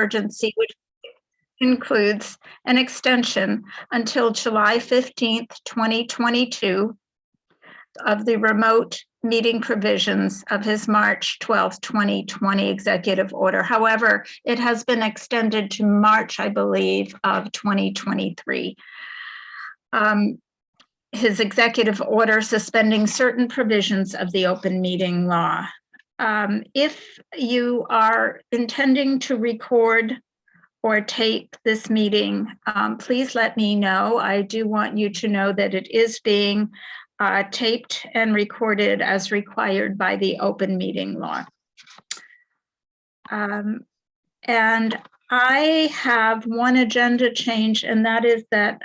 emergency, which includes an extension until July 15th, 2022 of the remote meeting provisions of his March 12th, 2020 executive order. However, it has been extended to March, I believe, of 2023. His executive order suspending certain provisions of the open meeting law. If you are intending to record or tape this meeting, please let me know. I do want you to know that it is being taped and recorded as required by the open meeting law. And I have one agenda change, and that is that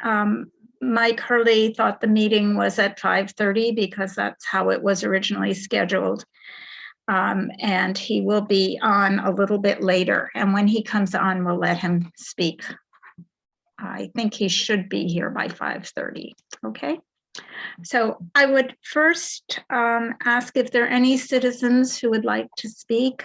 Mike Hurley thought the meeting was at 5:30 because that's how it was originally scheduled. And he will be on a little bit later. And when he comes on, we'll let him speak. I think he should be here by 5:30, okay? So I would first ask if there are any citizens who would like to speak.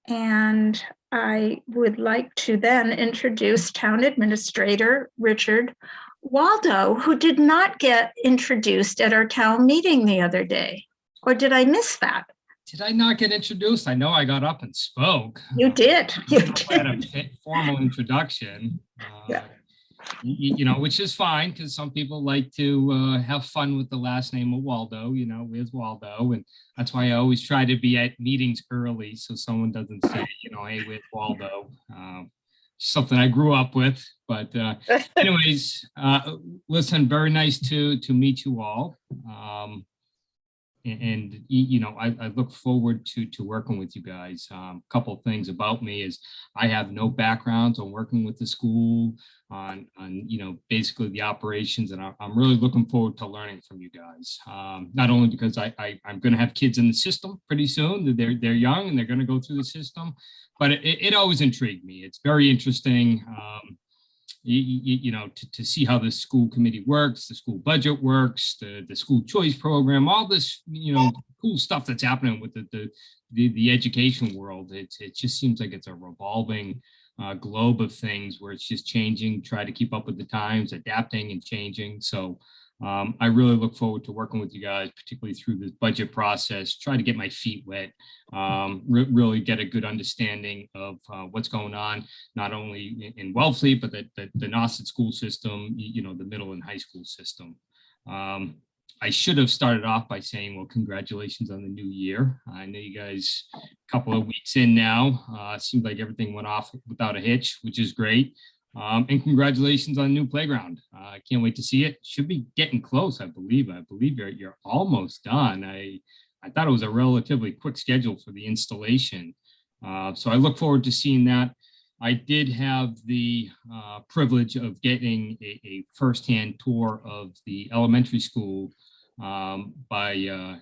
And I would like to then introduce Town Administrator Richard Waldo, who did not get introduced at our town meeting the other day. Or did I miss that? Did I not get introduced? I know I got up and spoke. You did. You had a did. formal introduction. Yeah. You know, which is fine because some people like to have fun with the last name of Waldo. You know, where's Waldo? And that's why I always try to be at meetings early so someone doesn't say, you know, hey, where's Waldo? Something I grew up with. But anyways, listen, very nice to meet you all. And you know, I look forward to working with you guys. A couple of things about me is I have no background on working with the school on you know, basically the operations, and I'm really looking forward to learning from you guys. Not only because I'm going to have kids in the system pretty soon. They're young and they're going to go through the system, but it always intrigued me. It's very interesting. You know, to see how the school committee works, the school budget works, the school choice program, all this, you know, cool stuff that's happening with the education world. It just seems like it's a revolving globe of things where it's just changing, try to keep up with the times, adapting and changing. So I really look forward to working with you guys, particularly through this budget process, try to get my feet wet, really get a good understanding of what's going on, not only in Wellfleet, but the Nauset school system, you know, the middle and high school system. I should have started off by saying, well, congratulations on the new year. I know you guys a couple of weeks in now. Seems like everything went off without a hitch, which is great. And congratulations on the new playground. I can't wait to see it. Should be getting close, I believe. I believe you're almost done. I thought it was a relatively quick schedule for the installation. So I look forward to seeing that. I did have the privilege of getting a firsthand tour of the elementary school by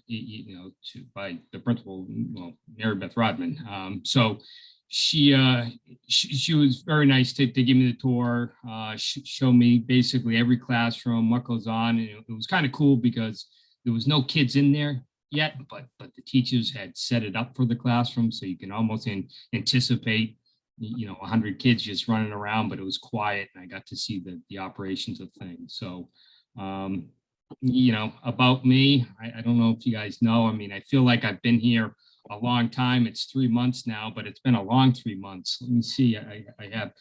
by the principal, well, Mary Beth Rodman. So she was very nice to give me the tour, show me basically every classroom, what goes on. And it was kind of cool because there was no kids in there yet, but the teachers had set it up for the classroom, so you can almost anticipate, you know, 100 kids just running around, but it was quiet, and I got to see the operations of things. So you know, about me, I don't know if you guys know, I mean, I feel like I've been here a long time. It's 3 months now, but it's been a long 3 months. Let me see. I have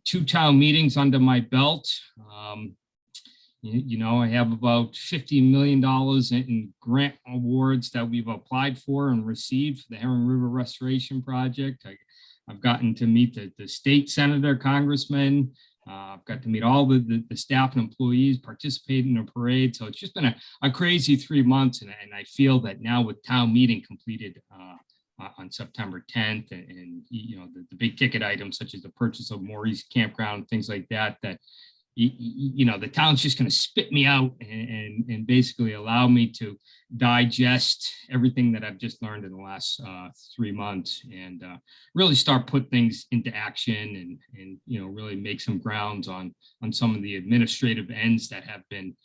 2 town meetings under my belt. You know, I have about $50 million in grant awards that we've applied for and received for the Heron River Restoration Project. I've gotten to meet the state senator, congressman. I've got to meet all the staff and employees, participate in a parade. So it's just been a crazy 3 months. And I feel that now with town meeting completed on September 10th and you know, the big ticket items such as the purchase of Maurice Campground, things like that, you know, the town's just going to spit me out and basically allow me to digest everything that I've just learned in the last 3 months and really start put things into action and you know, really make some grounds on some of the administrative ends that have been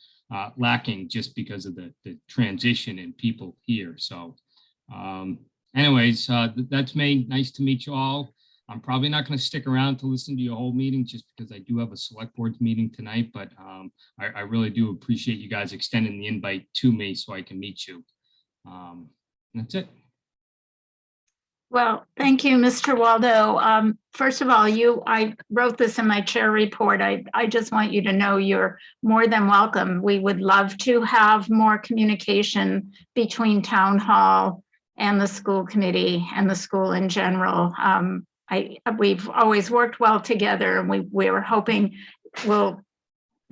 lacking just because of the transition in people here. So anyways, that's me. Nice to meet you all. I'm probably not going to stick around to listen to your whole meeting just because I do have a select board meeting tonight, but I really do appreciate you guys extending the invite to me so I can meet you. That's it. Well, thank you, Mr. Waldo. First of all, I wrote this in my chair report. I just want you to know you're more than welcome. We would love to have more communication between town hall and the school committee and the school in general. We've always worked well together, and we were hoping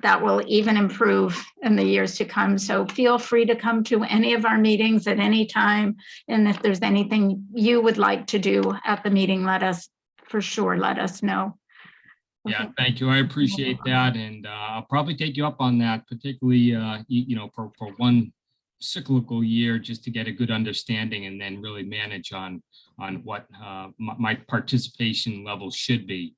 that will even improve in the years to come. So feel free to come to any of our meetings at any time. And if there's anything you would like to do at the meeting, let us know. Yeah, thank you. I appreciate that. And I'll probably take you up on that, particularly, for one cyclical year, just to get a good understanding and then really manage on what my participation level should be.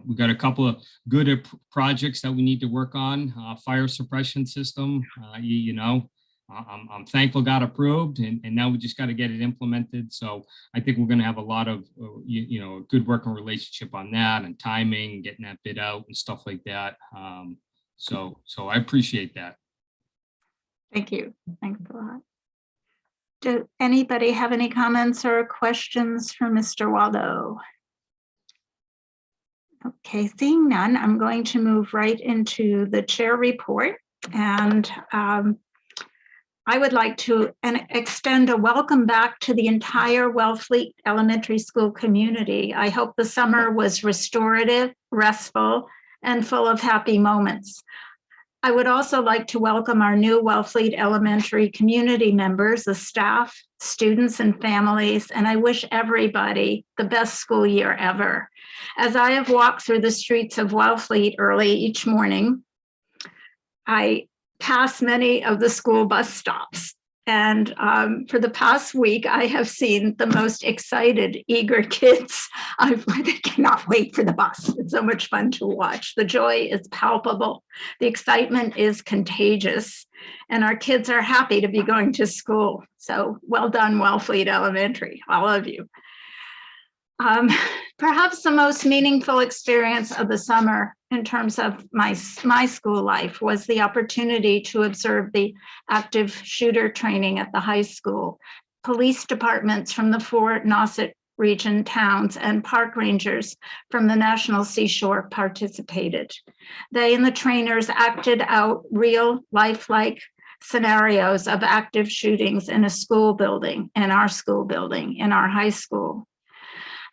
We've got a couple of good projects that we need to work on. Fire suppression system, I'm thankful got approved, and now we just got to get it implemented. So I think we're going to have a lot of, a good working relationship on that, and timing, getting that bid out and stuff like that. So I appreciate that. Thank you. Thanks a lot. Does anybody have any comments or questions for Mr. Waldo? Okay, seeing none, I'm going to move right into the chair report. And I would like to extend a welcome back to the entire Wellfleet Elementary School community. I hope the summer was restorative, restful, and full of happy moments. I would also like to welcome our new Wellfleet Elementary community members, the staff, students, and families, and I wish everybody the best school year ever. As I have walked through the streets of Wellfleet early each morning, I pass many of the school bus stops. And for the past week, I have seen the most excited, eager kids. They cannot wait for the bus. It's so much fun to watch. The joy is palpable. The excitement is contagious. And our kids are happy to be going to school. So well done, Wellfleet Elementary, all of you. Perhaps the most meaningful experience of the summer in terms of my school life was the opportunity to observe the active shooter training at the high school. Police departments from the 4 Nauset region towns and park rangers from the National Seashore participated. They and the trainers acted out real lifelike scenarios of active shootings in a school building, in our school building, in our high school.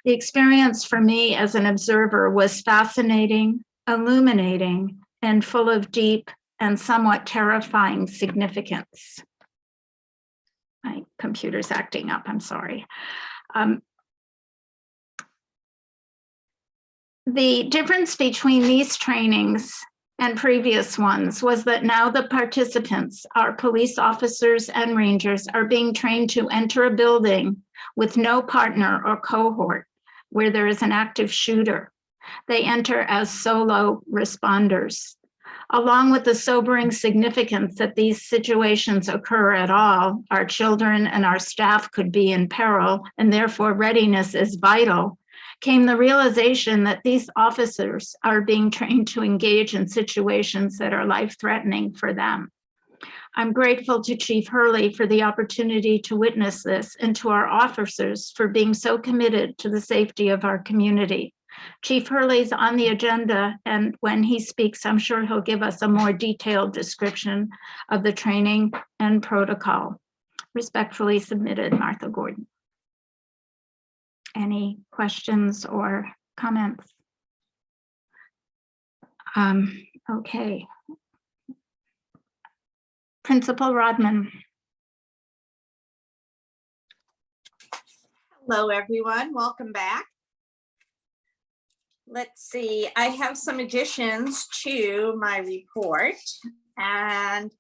The experience for me as an observer was fascinating, illuminating, and full of deep and somewhat terrifying significance. My computer's acting up, I'm sorry. The difference between these trainings and previous ones was that now the participants, our police officers and rangers, are being trained to enter a building with no partner or cohort where there is an active shooter. They enter as solo responders. Along with the sobering significance that these situations occur at all, our children and our staff could be in peril, and therefore readiness is vital, came the realization that these officers are being trained to engage in situations that are life-threatening for them. I'm grateful to Chief Hurley for the opportunity to witness this, and to our officers for being so committed to the safety of our community. Chief Hurley's on the agenda, and when he speaks, I'm sure he'll give us a more detailed description of the training and protocol. Respectfully submitted, Martha Gordon. Any questions or comments? Okay. Principal Rodman. Hello, everyone. Welcome back. Let's see. I have some additions to my report. And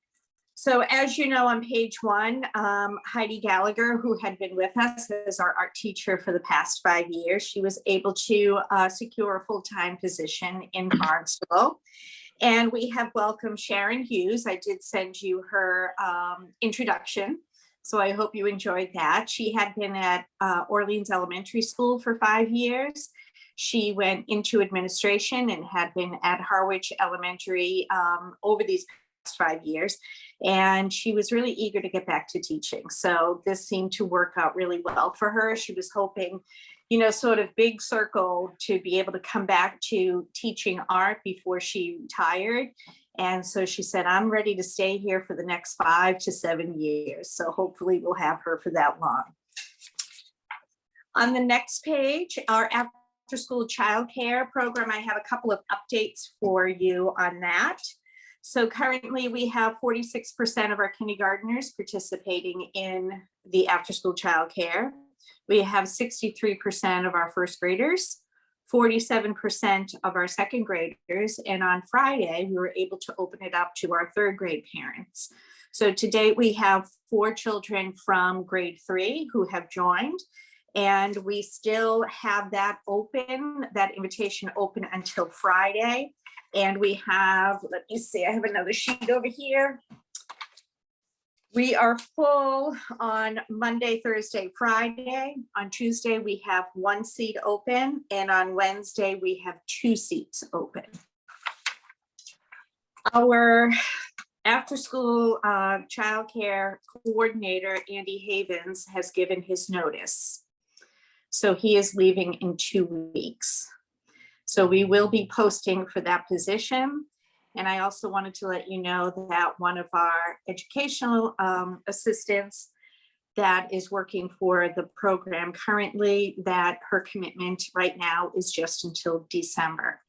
so, as you know, on page 1, Heidi Gallagher, who had been with us as our art teacher for the past 5 years, she was able to secure a full-time position in Barnstable. And we have welcomed Sharon Hughes. I did send you her introduction, so I hope you enjoyed that. She had been at Orleans Elementary School for 5 years, She went into administration and had been at Harwich Elementary over these past 5 years. And she was really eager to get back to teaching. So this seemed to work out really well for her. She was hoping, you know, sort of big circle to be able to come back to teaching art before she retired. And so she said, I'm ready to stay here for the next 5 to 7 years. So hopefully we'll have her for that long. On the next page, our after-school childcare program, I have a couple of updates for you on that. So currently we have 46% of our kindergartners participating in the after-school childcare. We have 63% of our first graders, 47% of our second graders, and on Friday, we were able to open it up to our third grade parents. So to date, we have 4 children from grade 3 who have joined, and we still have that open, that invitation open until Friday. And we have, let me see, I have another sheet over here. We are full on Monday, Thursday, Friday. On Tuesday, we have 1 seat open, and on Wednesday, we have 2 seats open. Our after-school childcare coordinator, Andy Havens, has given his notice. So he is leaving in 2 weeks. So we will be posting for that position. And I also wanted to let you know that one of our educational assistants that is working for the program currently, that her commitment right now is just until December.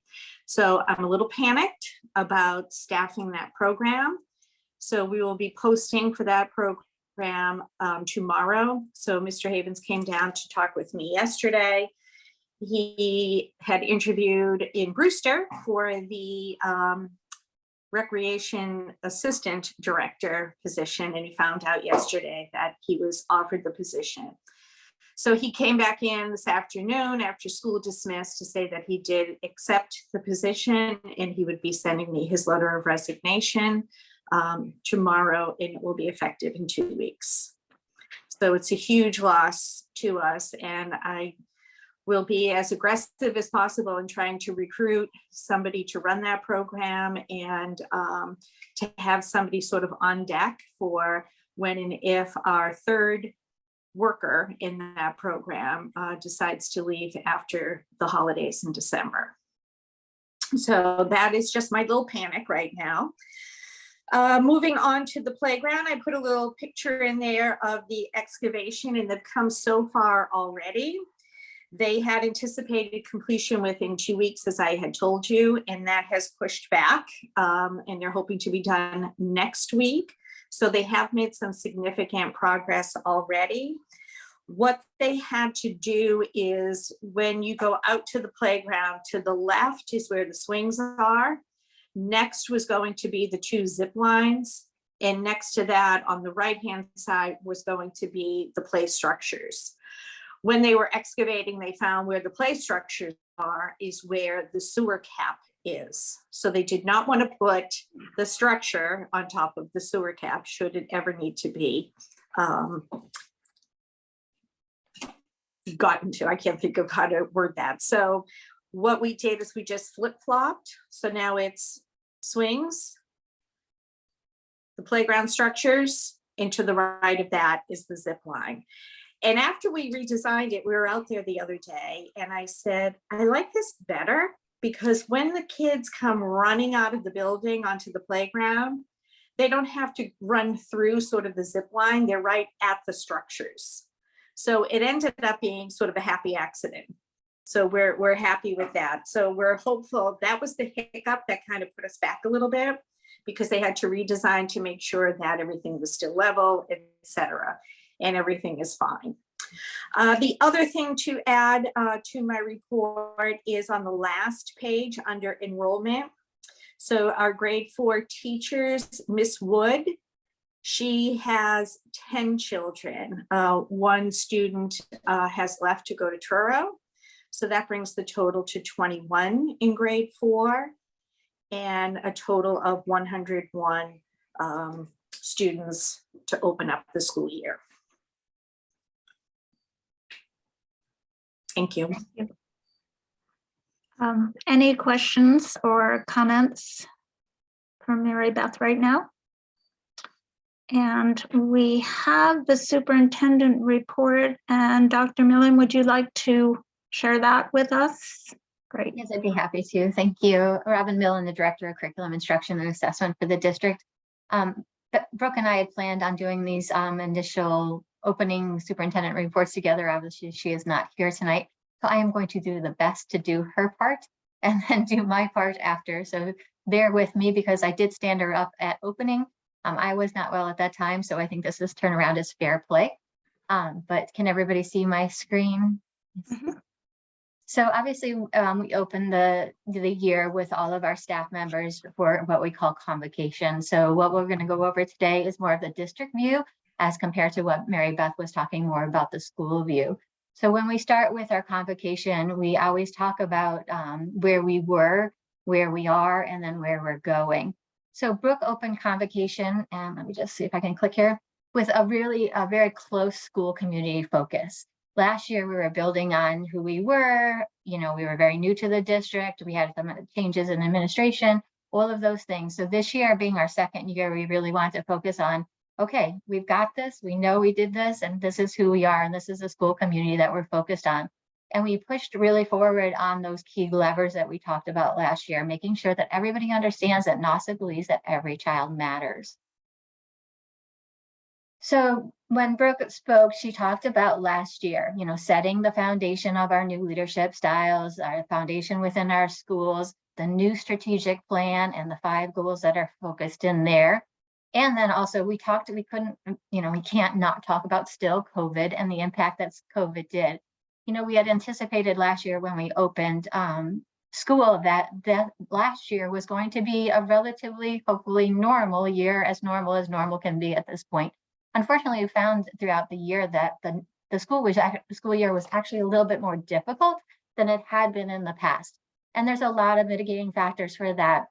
So I'm a little panicked about staffing that program. So we will be posting for that program tomorrow. So Mr. Havens came down to talk with me yesterday. He had interviewed in Brewster for the recreation assistant director position, and he found out yesterday that he was offered the position. So he came back in this afternoon after school dismissed to say that he did accept the position and he would be sending me his letter of resignation tomorrow, and it will be effective in 2 weeks. So it's a huge loss to us, and I will be as aggressive as possible in trying to recruit somebody to run that program and to have somebody sort of on deck for when and if our third worker in that program decides to leave after the holidays in December. So that is just my little panic right now. Moving on to the playground, I put a little picture in there of the excavation, and they've come so far already. They had anticipated completion within 2 weeks, as I had told you, and that has pushed back, and they're hoping to be done next week. So they have made some significant progress already. What they had to do is, when you go out to the playground, to the left is where the swings are. Next was going to be the 2 zip lines. And next to that, on the right-hand side, was going to be the play structures. When they were excavating, they found where the play structures are is where the sewer cap is. So they did not want to put the structure on top of the sewer cap, should it ever need to be gotten to. I can't think of how to word that. So what we did is we just flip-flopped. So now it's swings, the playground structures, and to the right of that is the zip line. And after we redesigned it, we were out there the other day, and I said, I like this better because when the kids come running out of the building onto the playground, they don't have to run through sort of the zip line. They're right at the structures. So it ended up being sort of a happy accident. So we're happy with that. So we're hopeful. That was the hiccup that kind of put us back a little bit, because they had to redesign to make sure that everything was still level, et cetera, and everything is fine. The other thing to add to my report is on the last page under enrollment. So our grade 4 teachers, Miss Wood, she has 10 children. 1 student has left to go to Truro. So that brings the total to 21 in grade 4 and a total of 101 students to open up the school year. Thank you. Any questions or comments from Mary Beth right now? And we have the superintendent report, and Dr. Millen, would you like to share that with us? Great. Yes, I'd be happy to. Thank you. Robin Millen, the Director of Curriculum Instruction and Assessment for the district. But Brooke and I had planned on doing these initial opening superintendent reports together. Obviously, she is not here tonight. So I am going to do the best to do her part and then do my part after. So bear with me because I did stand her up at opening. I was not well at that time, so I think this turnaround is fair play. But can everybody see my screen? Mm-hmm. So obviously, we opened the year with all of our staff members for what we call convocation. So what we're going to go over today is more of the district view as compared to what Mary Beth was talking more about the school view. So when we start with our convocation, we always talk about where we were, where we are, and then where we're going. So Brooke opened convocation, and let me just see if I can click here, with a very close school community focus. Last year, we were building on who we were. You know, we were very new to the district. We had some changes in administration, all of those things. So this year, being our second year, we really want to focus on, okay, we've got this. We know we did this, and this is who we are, and this is the school community that we're focused on. And we pushed really forward on those key levers that we talked about last year, making sure that everybody understands that NASA believes that every child matters. So when Brooke spoke, she talked about last year, you know, setting the foundation of our new leadership styles, our foundation within our schools, the new strategic plan, and the 5 goals that are focused in there. And then also we couldn't, you know, we can't not talk about still COVID and the impact that COVID did. You know, we had anticipated last year when we opened school that last year was going to be a relatively, hopefully normal year, as normal can be at this point. Unfortunately, we found throughout the year that the school year was actually a little bit more difficult than it had been in the past. And there's a lot of mitigating factors for that.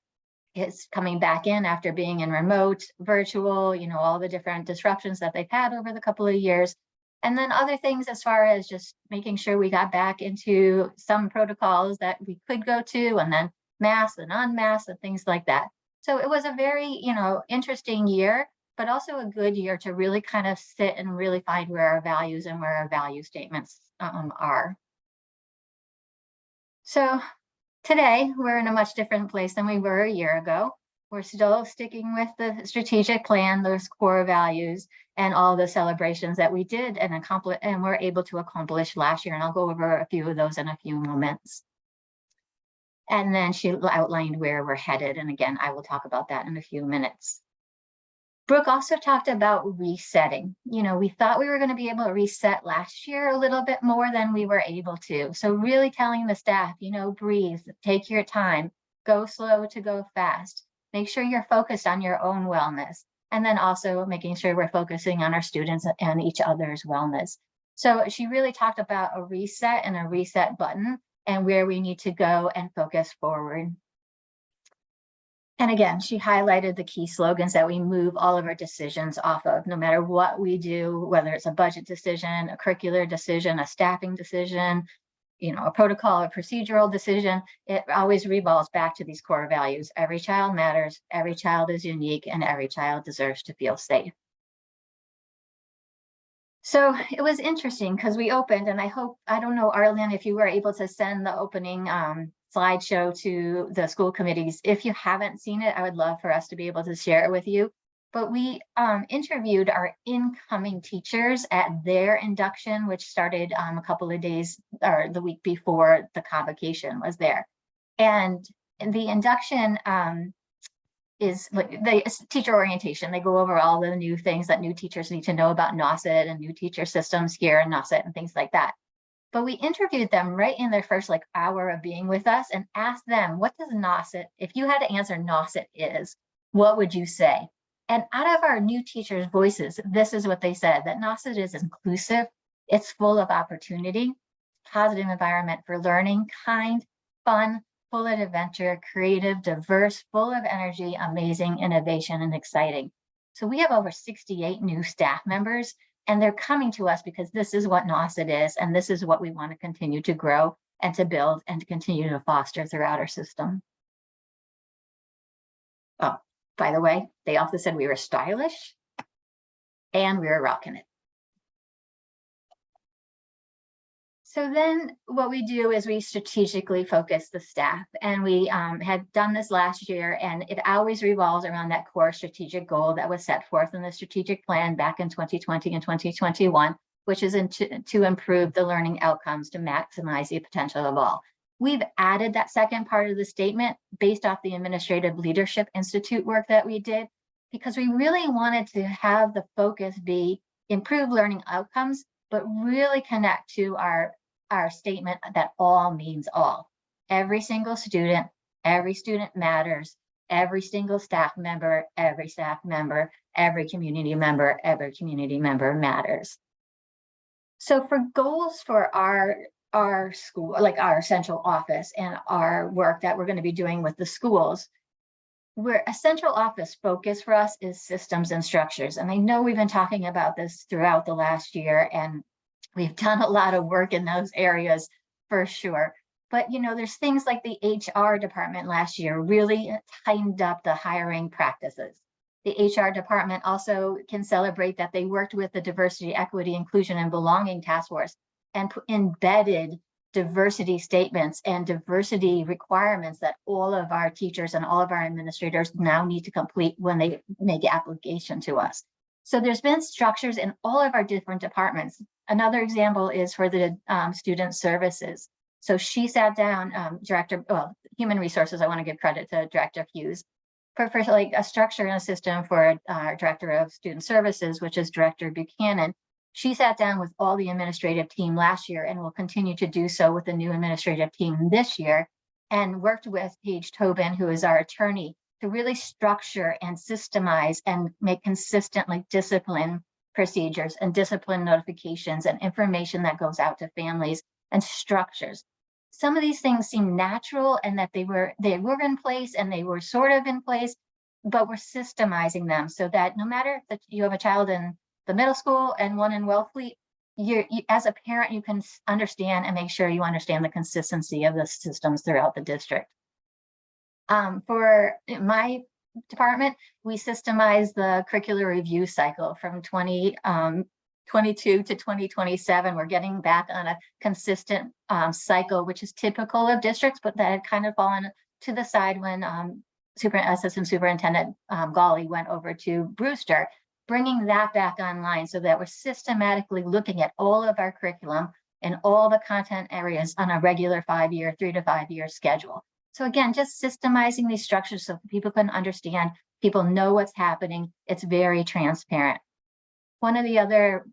It's coming back in after being in remote, virtual, you know, all the different disruptions that they've had over the couple of years. And then other things as far as just making sure we got back into some protocols that we could go to, and then masks and unmasks and things like that. So it was a very, you know, interesting year, but also a good year to really kind of sit and really find where our values and where our value statements are. So today, we're in a much different place than we were a year ago. We're still sticking with the strategic plan, those core values, and all the celebrations that we did and were able to accomplish last year. And I'll go over a few of those in a few moments. And then she outlined where we're headed. And again, I will talk about that in a few minutes. Brooke also talked about resetting. You know, we thought we were going to be able to reset last year a little bit more than we were able to. So really telling the staff, you know, breathe, take your time, go slow to go fast. Make sure you're focused on your own wellness. And then also making sure we're focusing on our students and each other's wellness. So she really talked about a reset and a reset button and where we need to go and focus forward. And again, she highlighted the key slogans that we move all of our decisions off of, no matter what we do, whether it's a budget decision, a curricular decision, a staffing decision, you know, a protocol, a procedural decision, it always revolves back to these core values. Every child matters, every child is unique, and every child deserves to feel safe. So it was interesting because we opened, and I don't know, Arlen, if you were able to send the opening slideshow to the school committees. If you haven't seen it, I would love for us to be able to share it with you. But we interviewed our incoming teachers at their induction, which started a couple of days or the week before the convocation was there. And the induction is like the teacher orientation. They go over all the new things that new teachers need to know about NASIT and new teacher systems here in NASIT and things like that. But we interviewed them right in their first hour of being with us and asked them, what does NASIT, if you had to answer NASIT is, what would you say? And out of our new teachers' voices, this is what they said, that NASIT is inclusive, it's full of opportunity, positive environment for learning, kind, fun, full of adventure, creative, diverse, full of energy, amazing, innovation, and exciting. So we have over 68 new staff members, and they're coming to us because this is what NASIT is, and this is what we want to continue to grow. and to build and to continue to foster throughout our system. Oh, by the way, they also said we were stylish and we were rocking it. So then what we do is we strategically focus the staff, and we had done this last year, and it always revolves around that core strategic goal that was set forth in the strategic plan back in 2020 and 2021, which is to improve the learning outcomes to maximize the potential of all. We've added that second part of the statement based off the Administrative Leadership Institute work that we did, because we really wanted to have the focus be improve learning outcomes, but really connect to our statement that all means all. Every single student, every student matters, every single staff member, every community member matters. So for goals for our school, like our central office and our work that we're going to be doing with the schools, where a central office focus for us is systems and structures. And I know we've been talking about this throughout the last year, and we've done a lot of work in those areas for sure. But, you know, there's things like the HR department last year really tightened up the hiring practices. The HR department also can celebrate that they worked with the Diversity, Equity, Inclusion, and Belonging Task Force and embedded diversity statements and diversity requirements that all of our teachers and all of our administrators now need to complete when they make the application to us. So there's been structures in all of our different departments. Another example is for the student services. So she sat down, Human Resources, I want to give credit to Director Hughes, for like a structure and a system for our Director of Student Services, which is Director Buchanan. She sat down with all the administrative team last year and will continue to do so with the new administrative team this year, and worked with Paige Tobin, who is our attorney, to really structure and systemize and make consistent like discipline procedures and discipline notifications and information that goes out to families and structures. Some of these things seem natural and that they were in place and they were sort of in place, but we're systemizing them so that no matter if you have a child in the middle school and one in Wellfleet, you as a parent, you can understand and make sure you understand the consistency of the systems throughout the district. For my department, we systemize the curricular review cycle from 2022 to 2027. We're getting back on a consistent cycle, which is typical of districts, but that had kind of fallen to the side when Assistant Superintendent Gawley went over to Brewster, bringing that back online so that we're systematically looking at all of our curriculum and all the content areas on a regular 5-year, 3 to 5 year schedule. So again, just systemizing these structures so people can understand, people know what's happening. It's very transparent. One of the other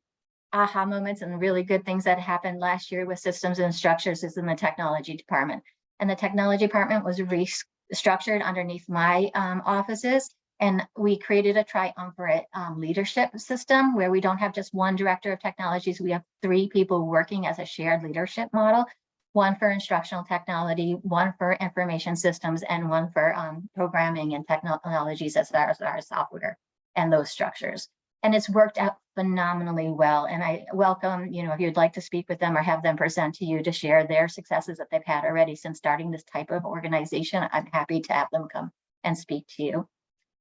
aha moments and really good things that happened last year with systems and structures is in the technology department. And the technology department was restructured underneath my offices. And we created a triumvirate leadership system where we don't have just one director of technologies. We have 3 people working as a shared leadership model. One for instructional technology, one for information systems, and one for programming and technologies as far as our software and those structures. And it's worked out phenomenally well. And I welcome, if you'd like to speak with them or have them present to you to share their successes that they've had already since starting this type of organization, I'm happy to have them come and speak to you.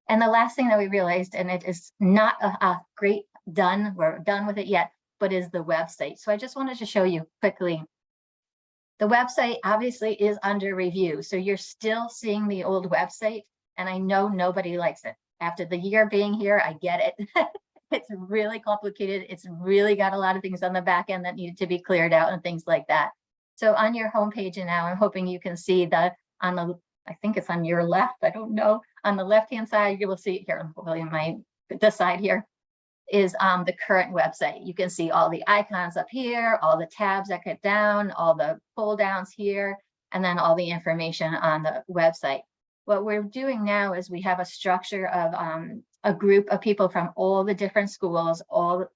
And the last thing that we realized, and it is not a great done, we're done with it yet, but is the website. So I just wanted to show you quickly. The website obviously is under review. So you're still seeing the old website, and I know nobody likes it. After the year being here, I get it. It's really complicated. It's really got a lot of things on the back end that needed to be cleared out and things like that. So on your homepage now, I'm hoping you can see that on the, I think it's on your left, I don't know. On the left-hand side, you will see here, this side here is the current website. You can see all the icons up here, all the tabs that get down, all the pull downs here, and then all the information on the website. What we're doing now is we have a structure of a group of people from all the different schools.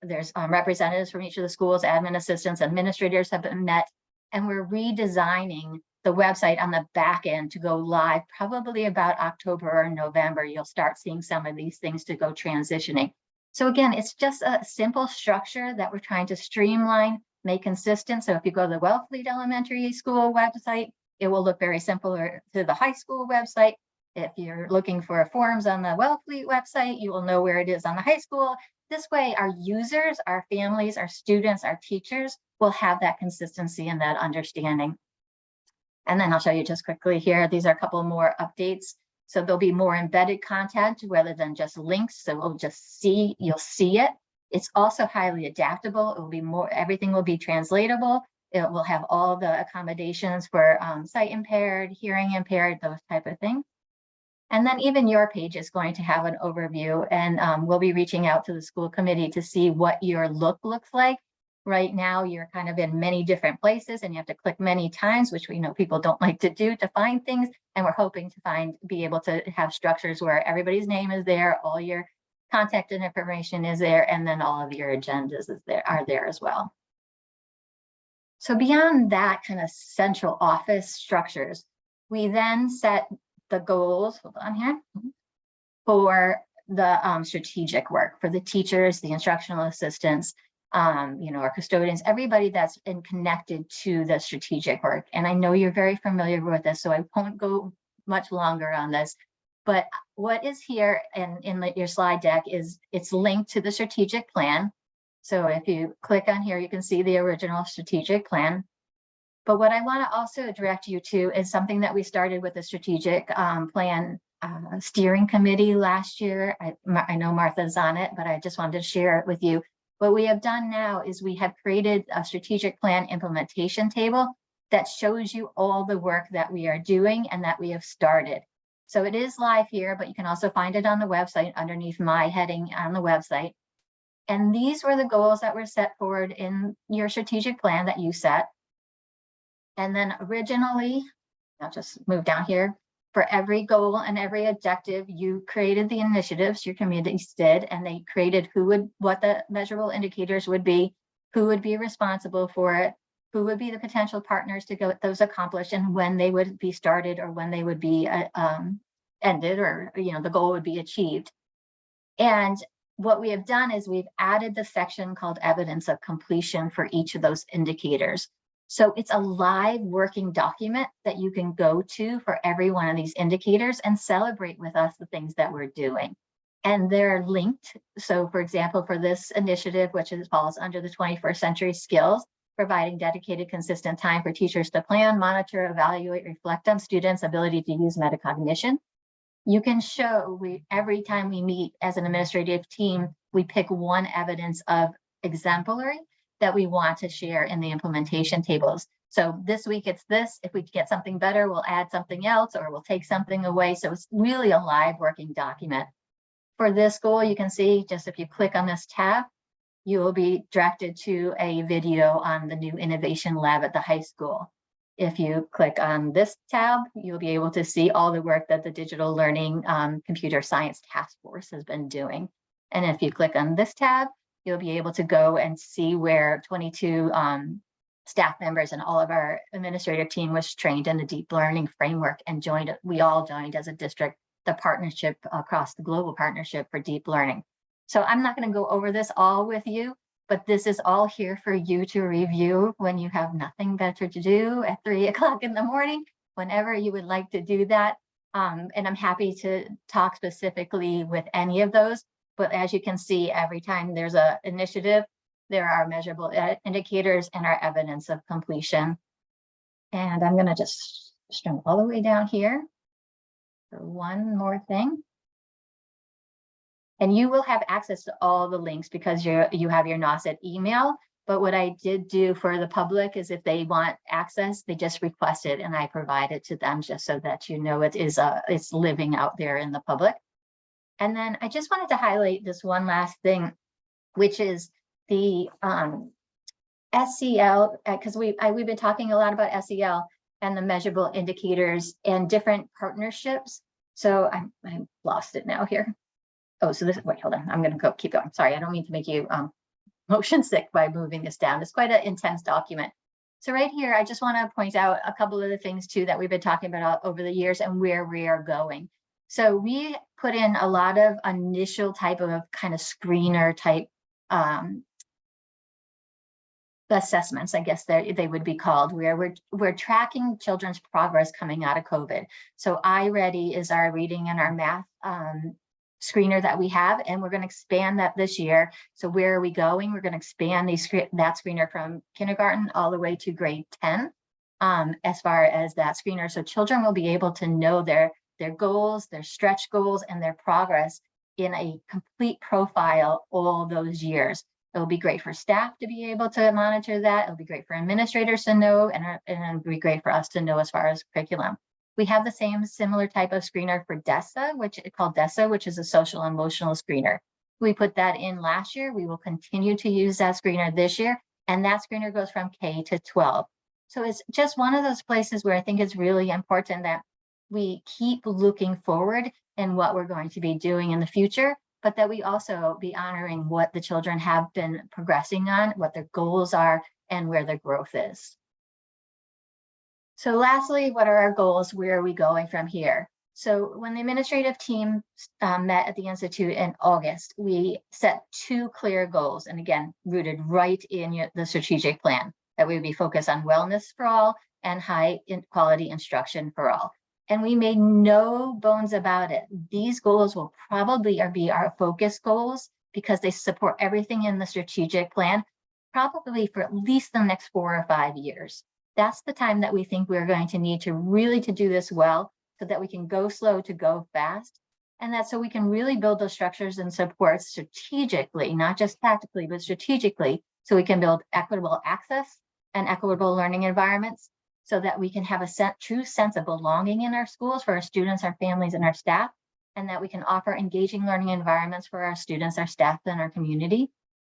There's representatives from each of the schools, admin assistants, administrators have been met, and we're redesigning the website on the back end to go live probably about October or November. You'll start seeing some of these things to go transitioning. So again, it's just a simple structure that we're trying to streamline, make consistent. So if you go to the Wellfleet Elementary School website, it will look very similar to the high school website. If you're looking for forms on the Wellfleet website, you will know where it is on the high school. This way, our users, our families, our students, our teachers will have that consistency and that understanding. And then I'll show you just quickly here. These are a couple more updates. So there'll be more embedded content rather than just links. So we'll just see, you'll see it. It's also highly adaptable. It will be more, everything will be translatable. It will have all the accommodations for sight impaired, hearing impaired, those type of things. And then even your page is going to have an overview, and we'll be reaching out to the school committee to see what your look looks like. Right now, you're kind of in many different places and you have to click many times, which we know people don't like to do to find things. And we're hoping to be able to have structures where everybody's name is there, all your contact and information is there, and then all of your agendas are there as well. So beyond that kind of central office structures, we then set the goals, hold on here, for the strategic work for the teachers, the instructional assistants, our custodians, everybody that's connected to the strategic work. And I know you're very familiar with this, so I won't go much longer on this. But what is here in your slide deck is it's linked to the strategic plan. So if you click on here, you can see the original strategic plan. But what I want to also direct you to is something that we started with the strategic plan steering committee last year. I know Martha's on it, but I just wanted to share it with you. What we have done now is we have created a strategic plan implementation table that shows you all the work that we are doing and that we have started. So it is live here, but you can also find it on the website underneath my heading on the website. And these were the goals that were set forward in your strategic plan that you set. And then originally, I'll just move down here, for every goal and every objective, you created the initiatives your communities did, and they created what the measurable indicators would be, who would be responsible for it, who would be the potential partners to get those accomplished, and when they would be started or when they would be ended, or the goal would be achieved. And what we have done is we've added the section called evidence of completion for each of those indicators. So it's a live working document that you can go to for every one of these indicators and celebrate with us the things that we're doing. And they're linked. So for example, for this initiative, which falls under the 21st century skills, providing dedicated, consistent time for teachers to plan, monitor, evaluate, reflect on students' ability to use metacognition. You can show, every time we meet as an administrative team, we pick one evidence of exemplary that we want to share in the implementation tables. So this week it's this. If we get something better, we'll add something else or we'll take something away. So it's really a live working document. For this goal, you can see just if you click on this tab, you will be directed to a video on the new innovation lab at the high school. If you click on this tab, you'll be able to see all the work that the Digital Learning Computer Science Task Force has been doing. And if you click on this tab, you'll be able to go and see where 22 staff members and all of our administrative team was trained in the deep learning framework and we all joined as a district, the partnership across the global partnership for deep learning. So I'm not going to go over this all with you, but this is all here for you to review when you have nothing better to do at 3 o'clock in the morning, whenever you would like to do that. And I'm happy to talk specifically with any of those. But as you can see, every time there's an initiative, there are measurable indicators and our evidence of completion. And I'm going to just string all the way down here for one more thing. And you will have access to all the links because you have your NOSIT email. But what I did do for the public is if they want access, they just request it and I provide it to them just so that it's living out there in the public. And then I just wanted to highlight this one last thing, which is the SEL, because we've been talking a lot about SEL and the measurable indicators and different partnerships. So I lost it now here. Oh, so wait, hold on. I'm going to keep going. Sorry, I don't mean to make you motion sick by moving this down. It's quite an intense document. So right here, I just want to point out a couple of the things too that we've been talking about over the years and where we are going. So we put in a lot of initial type of kind of screener type assessments, I guess they would be called, where we're tracking children's progress coming out of COVID. So iReady is our reading and our math screener that we have, and we're going to expand that this year. So where are we going? We're going to expand that screener from kindergarten all the way to grade 10 as far as that screener. So children will be able to know their goals, their stretch goals, and their progress in a complete profile all those years. It'll be great for staff to be able to monitor that. It'll be great for administrators to know, and it'll be great for us to know as far as curriculum. We have the similar type of screener for DESA, which is a social emotional screener. We put that in last year. We will continue to use that screener this year, and that screener goes from K to 12. So it's just one of those places where I think it's really important that we keep looking forward in what we're going to be doing in the future, but that we also be honoring what the children have been progressing on, what their goals are, and where their growth is. So lastly, what are our goals? Where are we going from here? So when the administrative team met at the Institute in August, we set 2 clear goals, and again, rooted right in the strategic plan, that we would be focused on wellness for all and high quality instruction for all. And we made no bones about it. These goals will probably be our focus goals because they support everything in the strategic plan, probably for at least the next 4 or 5 years. That's the time that we think we're going to need to really to do this well, so that we can go slow to go fast. And that's so we can really build those structures and supports strategically, not just tactically, but strategically, so we can build equitable access and equitable learning environments, so that we can have a true sense of belonging in our schools for our students, our families, and our staff, and that we can offer engaging learning environments for our students, our staff, and our community,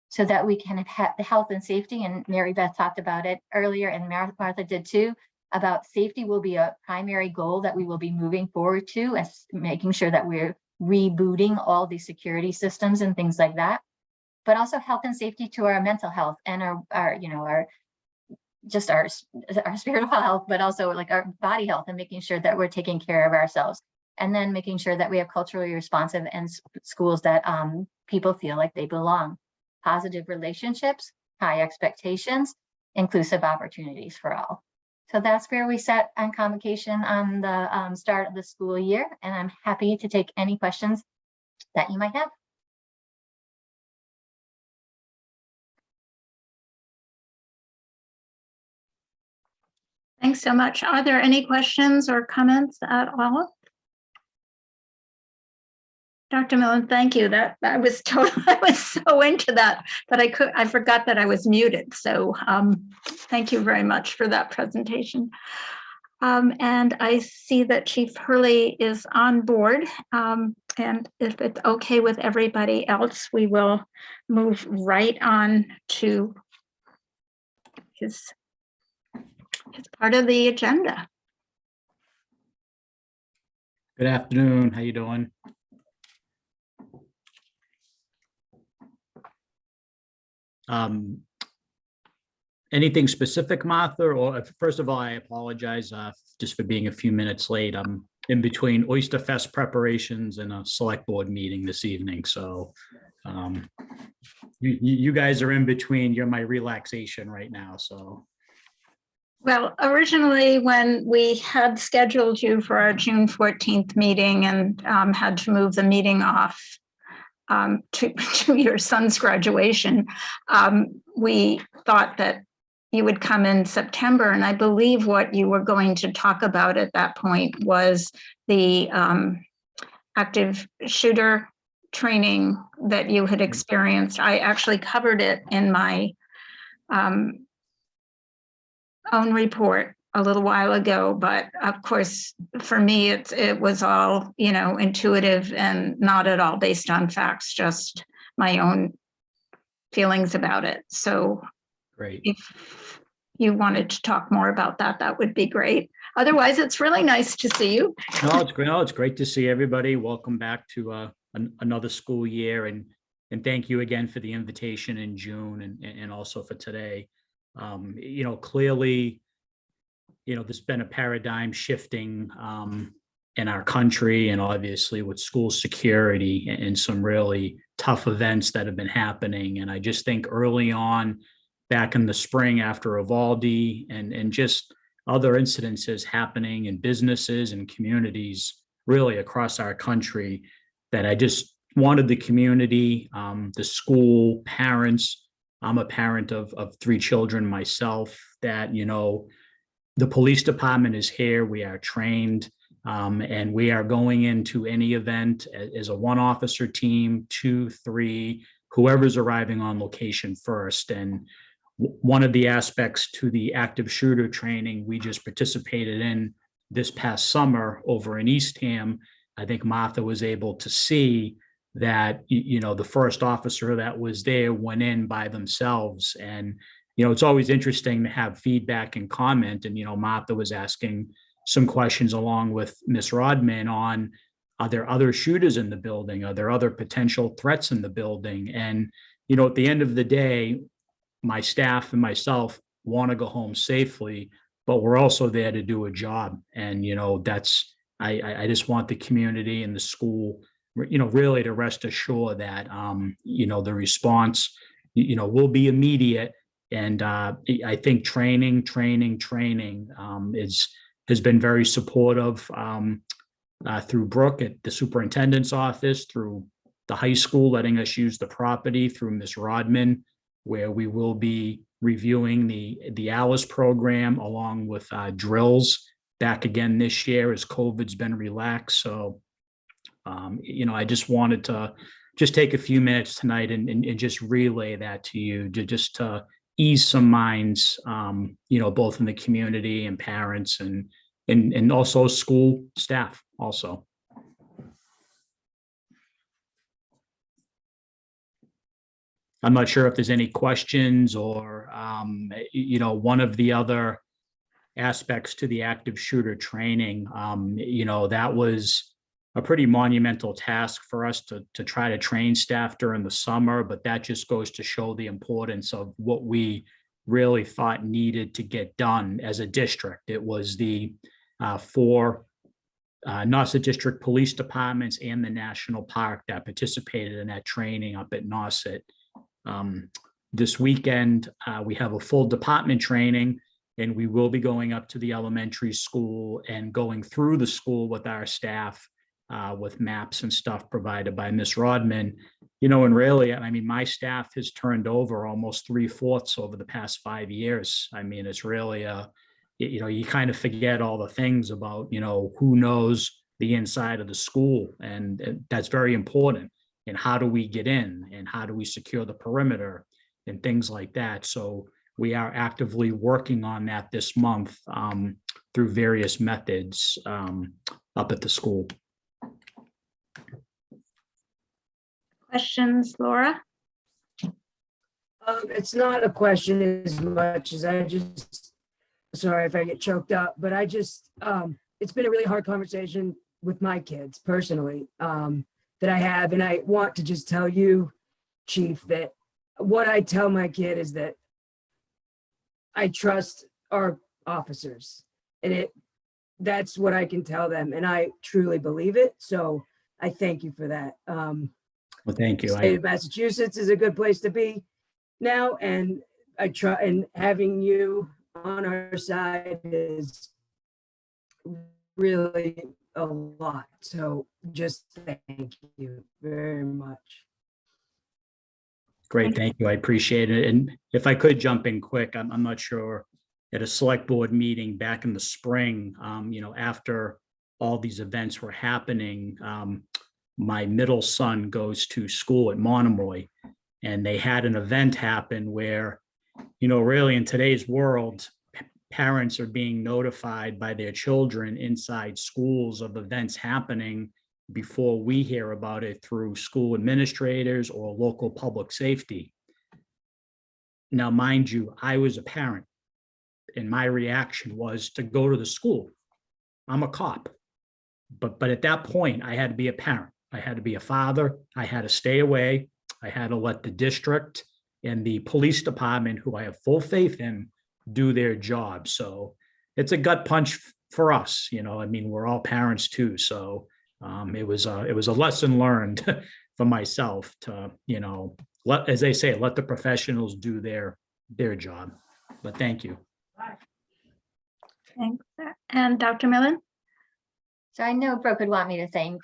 so that we can have the health and safety. And Mary Beth talked about it earlier, and Martha did too, about safety will be a primary goal that we will be moving forward to, as making sure that we're rebooting all these security systems and things like that, but also health and safety to our mental health and our spiritual health, but also like our body health, and making sure that we're taking care of ourselves, and then making sure that we have culturally responsive and schools that people feel like they belong, positive relationships, high expectations, inclusive opportunities for all. So that's where we set on convocation on the start of the school year, and I'm happy to take any questions that you might have. Thanks so much. Are there any questions or comments at all? Dr. Millen, thank you. That I was so into that I forgot that I was muted. So thank you very much for that presentation. And I see that Chief Hurley is on board. And if it's okay with everybody else, we will move right on to his part of the agenda. Good afternoon. How you doing? Anything specific, Martha? Or first of all, I apologize just for being a few minutes late. I'm in between Oyster Fest preparations and a select board meeting this evening. So you guys are in between. You're my relaxation right now. So. Well, originally when we had scheduled you for our June 14th meeting and had to move the meeting off to your son's graduation, we thought that you would come in September. And I believe what you were going to talk about at that point was the active shooter training that you had experienced. I actually covered it in my own report a little while ago, but of course, for me, it was all, intuitive and not at all based on facts, just my own feelings about it. So great. If you wanted to talk more about that, that would be great. Otherwise, it's really nice to see you. No, it's great. It's great to see everybody. Welcome back to another school year, and thank you again for the invitation in June and also for today. Clearly, there's been a paradigm shifting in our country, and obviously with school security and some really tough events that have been happening. And I just think early on back in the spring after Uvalde and just other incidences happening in businesses and communities really across our country, that I just wanted the community, the school, parents. I'm a parent of 3 children myself, that, the police department is here. We are trained, and we are going into any event as a 1-officer team, 2, 3, whoever's arriving on location first. And one of the aspects to the active shooter training we just participated in this past summer over in Eastham, I think Martha was able to see that, the first officer that was there went in by themselves. And, it's always interesting to have feedback and comment. And, Martha was asking some questions along with Miss Rodman on, are there other shooters in the building? Are there other potential threats in the building? And, at the end of the day, my staff and myself want to go home safely, but we're also there to do a job. And, I just want the community and the school, really to rest assured that, the response, will be immediate. And I think training has been very supportive through Brooke at the superintendent's office, through the high school letting us use the property, through Miss Rodman, where we will be reviewing the Alice program along with drills back again this year as COVID's been relaxed. So, I just wanted to just take a few minutes tonight and just relay that to you, just to ease some minds, both in the community and parents and also school staff also. I'm not sure if there's any questions or, one of the other aspects to the active shooter training, that was a pretty monumental task for us to try to train staff during the summer, but that just goes to show the importance of what we really thought needed to get done as a district. It was the 4 Nauset District Police Departments and the National Park that participated in that training up at Nauset. This weekend, we have a full department training, and we will be going up to the elementary school and going through the school with our staff, with maps and stuff provided by Miss Rodman. And really, my staff has turned over almost 3/4 over the past 5 years. It's really you kind of forget all the things about, who knows the inside of the school, and that's very important. And how do we get in, and how do we secure the perimeter and things like that. So we are actively working on that this month through various methods up at the school. Questions, Laura? It's not a question as much as sorry if I get choked up, but it's been a really hard conversation with my kids personally that I have. And I want to just tell you, Chief, that what I tell my kid is that I trust our officers, and that's what I can tell them. And I truly believe it. So I thank you for that. Well, thank you. The state of Massachusetts is a good place to be now, and and having you on our side is really a lot. So just thank you very much. Great, thank you. I appreciate it. And if I could jump in quick, I'm not sure, at a select board meeting back in the spring, after all these events were happening, my middle son goes to school at Monomoy, and they had an event happen where, really in today's world, parents are being notified by their children inside schools of events happening before we hear about it through school administrators or local public safety. Now, mind you, I was a parent, and my reaction was to go to the school. I'm a cop. But at that point, I had to be a parent. I had to be a father. I had to stay away. I had to let the district and the police department, who I have full faith in, do their job. So it's a gut punch for us. We're all parents too. So it was a lesson learned for myself to, as they say, let the professionals do their their job. But thank you. Thanks. And Dr. Millen? So I know Brooke would want me to thank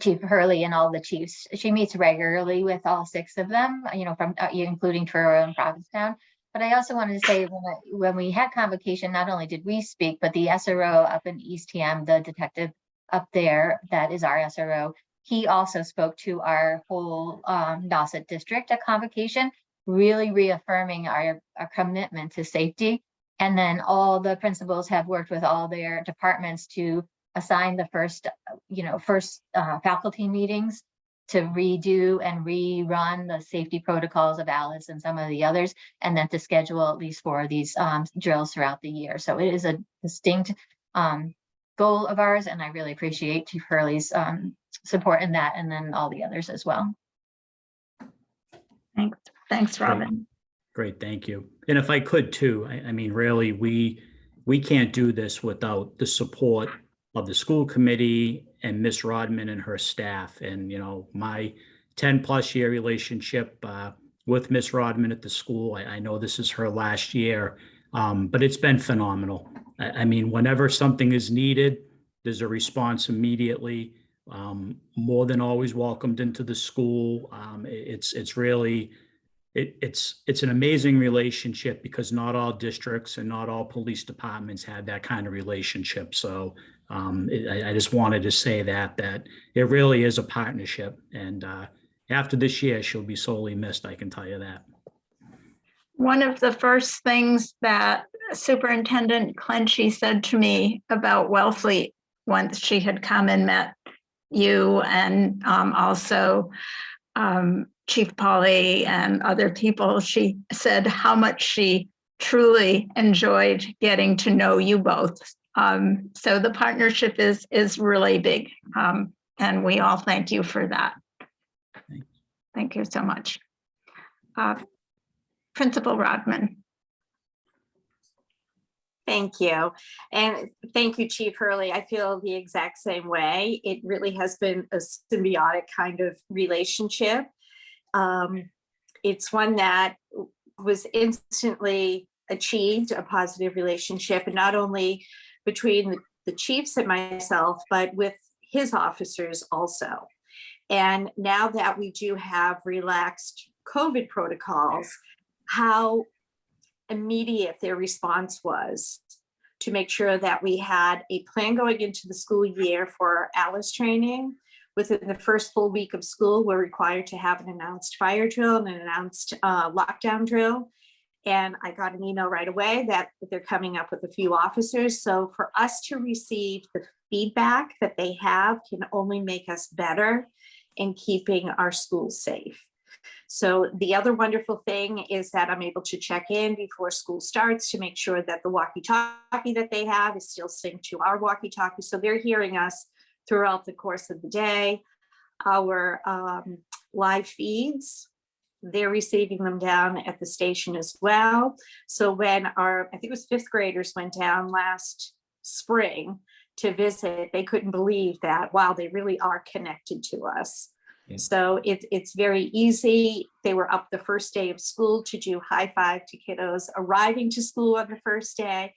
Chief Hurley and all the chiefs. She meets regularly with all 6 of them, from including Truro and Provincetown. But I also wanted to say when we had convocation, not only did we speak, but the SRO up in East TM, the detective up there, that is our SRO, he also spoke to our whole Nauset district at convocation, really reaffirming our commitment to safety. And then all the principals have worked with all their departments to assign the first faculty meetings to redo and rerun the safety protocols of Alice and some of the others, and then to schedule at least 4 of these drills throughout the year. So it is a distinct goal of ours, and I really appreciate Chief Hurley's support in that, and then all the others as well. Thanks, Robin. Great, thank you. And if I could too, I mean, really, we can't do this without the support of the school committee and Miss Rodman and her staff. And, my 10+ year relationship with Miss Rodman at the school, I know this is her last year, but it's been phenomenal. I mean, whenever something is needed, there's a response immediately. More than always welcomed into the school. It's really, it's an amazing relationship, because not all districts and not all police departments have that kind of relationship. So I just wanted to say that it really is a partnership. And after this year, she'll be sorely missed, I can tell you that. One of the first things that Superintendent Clenchey said to me about Wellfleet once she had come and met you, and also Chief Polly and other people, she said how much she truly enjoyed getting to know you both. So the partnership is really big, and we all thank you for that. Thanks. Thank you so much. Principal Rodman. Thank you. And thank you, Chief Hurley. I feel the exact same way. It really has been a symbiotic kind of relationship. It's one that was instantly achieved, a positive relationship, and not only between the chiefs and myself, but with his officers also. And now that we do have relaxed COVID protocols, how immediate their response was to make sure that we had a plan going into the school year for Alice training. Within the first full week of school, we're required to have an announced fire drill and an announced lockdown drill. And I got an email right away that they're coming up with a few officers. So for us to receive the feedback that they have can only make us better in keeping our schools safe. So the other wonderful thing is that I'm able to check in before school starts to make sure that the walkie-talkie that they have is still synced to our walkie-talkie. So they're hearing us throughout the course of the day. Our live feeds, they're receiving them down at the station as well. So when I think it was 5th graders went down last spring to visit, they couldn't believe that, wow, they really are connected to us. Yeah. So it's very easy. They were up the first day of school to do high five to kiddos arriving to school on the first day.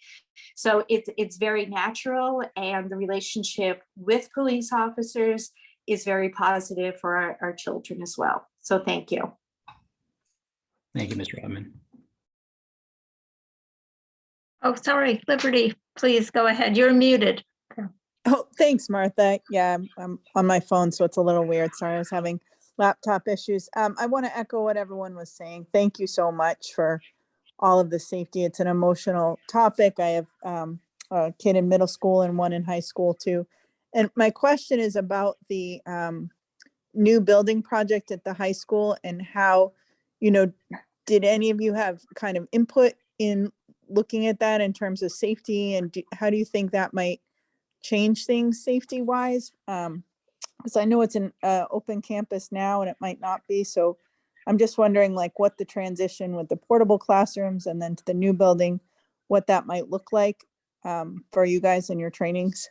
So it's very natural, and the relationship with police officers is very positive for our children as well. So thank you. Thank you, Ms. Rodman. Oh, sorry, Liberty, please go ahead. You're muted. Oh, thanks, Martha. Yeah, I'm on my phone, so it's a little weird. Sorry, I was having laptop issues. I want to echo what everyone was saying. Thank you so much for all of the safety. It's an emotional topic. I have a kid in middle school and one in high school too. And my question is about the new building project at the high school, and how, did any of you have kind of input in looking at that in terms of safety, and how do you think that might change things safety wise? Because I know it's an open campus now and it might not be. So I'm just wondering, like, what the transition with the portable classrooms and then to the new building, what that might look like for you guys in your trainings.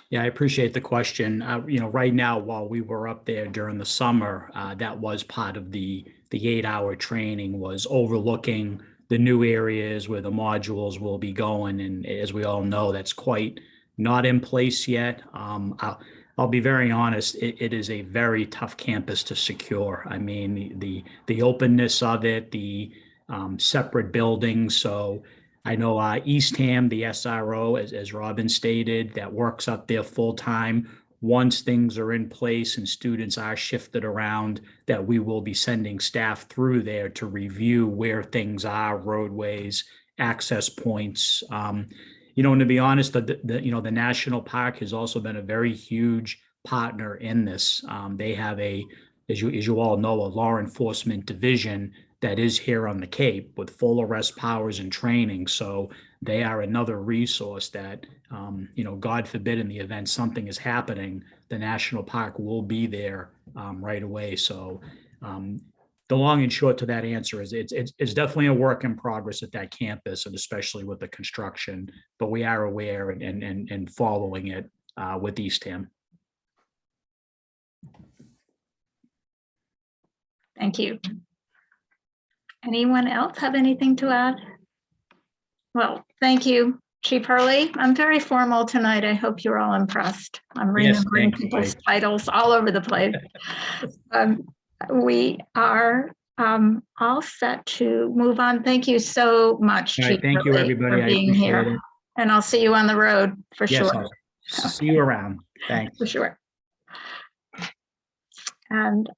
Yeah, I appreciate the question. Right now, while we were up there during the summer, that was part of the 8-hour training, was overlooking the new areas where the modules will be going. And as we all know, that's quite not in place yet. I'll be very honest, it is a very tough campus to secure. I mean, the openness of it, the separate buildings. So I know Eastham, the SRO, as Robin stated, that works up there full time. Once things are in place and students are shifted around, that we will be sending staff through there to review where things are, roadways, access points. And to be honest, the national park has also been a very huge partner in this. They have as you all know, a law enforcement division that is here on the Cape with full arrest powers and training. So they are another resource that, God forbid, in the event something is happening, the national park will be there right away. So the long and short to that answer is it's definitely a work in progress at that campus, and especially with the construction, but we are aware and following it with Eastham. Thank you. Anyone else have anything to add? Well, thank you, Chief Hurley. I'm very formal tonight. I hope you're all impressed. I'm remembering people's titles all over the place. We are all set to move on. Thank you so much, Chief Thank you, Hurley, everybody. for being here. And I'll see you on the road for sure. I'll see you around. Thanks. For sure. And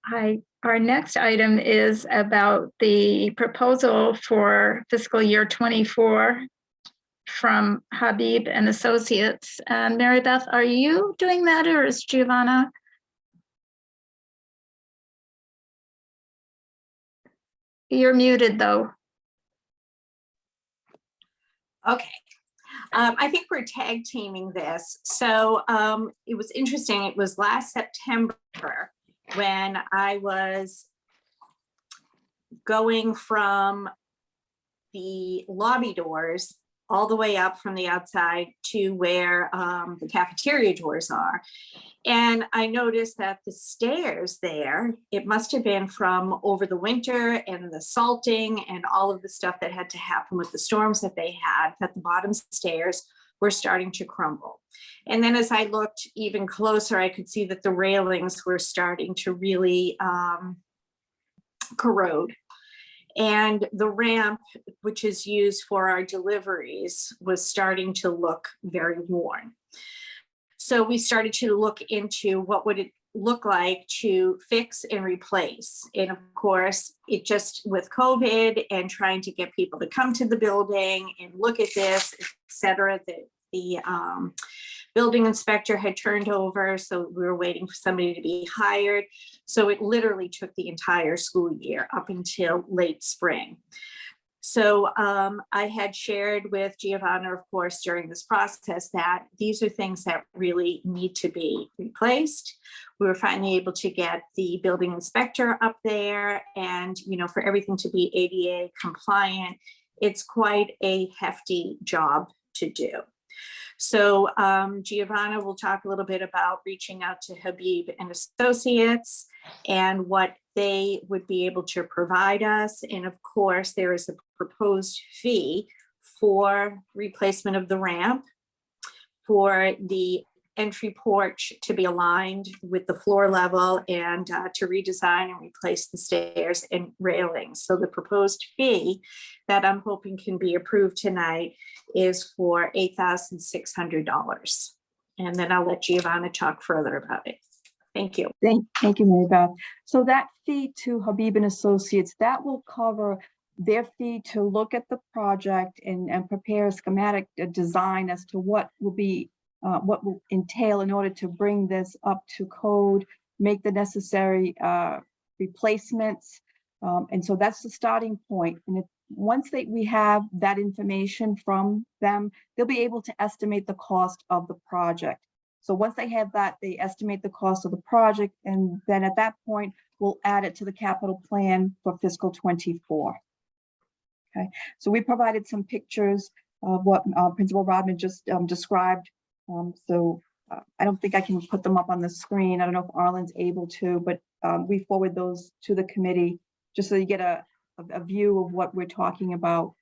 our next item is about the proposal for fiscal year 24 from Habib and Associates. And Mary Beth, are you doing that, or is Giovanna? You're muted though. Okay. I think we're tag teaming this. So it was interesting. It was last September when I was going from the lobby doors all the way up from the outside to where the cafeteria doors are. And I noticed that the stairs there, it must have been from over the winter and the salting and all of the stuff that had to happen with the storms that they had, that the bottom stairs were starting to crumble. And then as I looked even closer, I could see that the railings were starting to really corrode. And the ramp, which is used for our deliveries, was starting to look very worn. So we started to look into what would it look like to fix and replace. And of course, it just with COVID and trying to get people to come to the building and look at this, et cetera, the building inspector had turned over, so we were waiting for somebody to be hired. So it literally took the entire school year up until late spring. So I had shared with Giovanna, of course, during this process that these are things that really need to be replaced. We were finally able to get the building inspector up there, and for everything to be ADA compliant, it's quite a hefty job to do. So Giovanna will talk a little bit about reaching out to Habib and Associates and what they would be able to provide us. And of course, there is a proposed fee for replacement of the ramp, for the entry porch to be aligned with the floor level, and to redesign and replace the stairs and railings. So the proposed fee that I'm hoping can be approved tonight is for $8,600. And then I'll let Giovanna talk further about it. Thank you. Thank you, Mary Beth. So that fee to Habib and Associates, that will cover their fee to look at the project and prepare a schematic design as to what will entail in order to bring this up to code, make the necessary replacements. And so that's the starting point. And once we have that information from them, they'll be able to estimate the cost of the project. So once they have that, they estimate the cost of the project, and then at that point, we'll add it to the capital plan for fiscal 24. Okay, so we provided some pictures of what Principal Rodman just described. So I don't think I can put them up on the screen. I don't know if Arlen's able to, but we forward those to the committee just so you get a view of what we're talking about.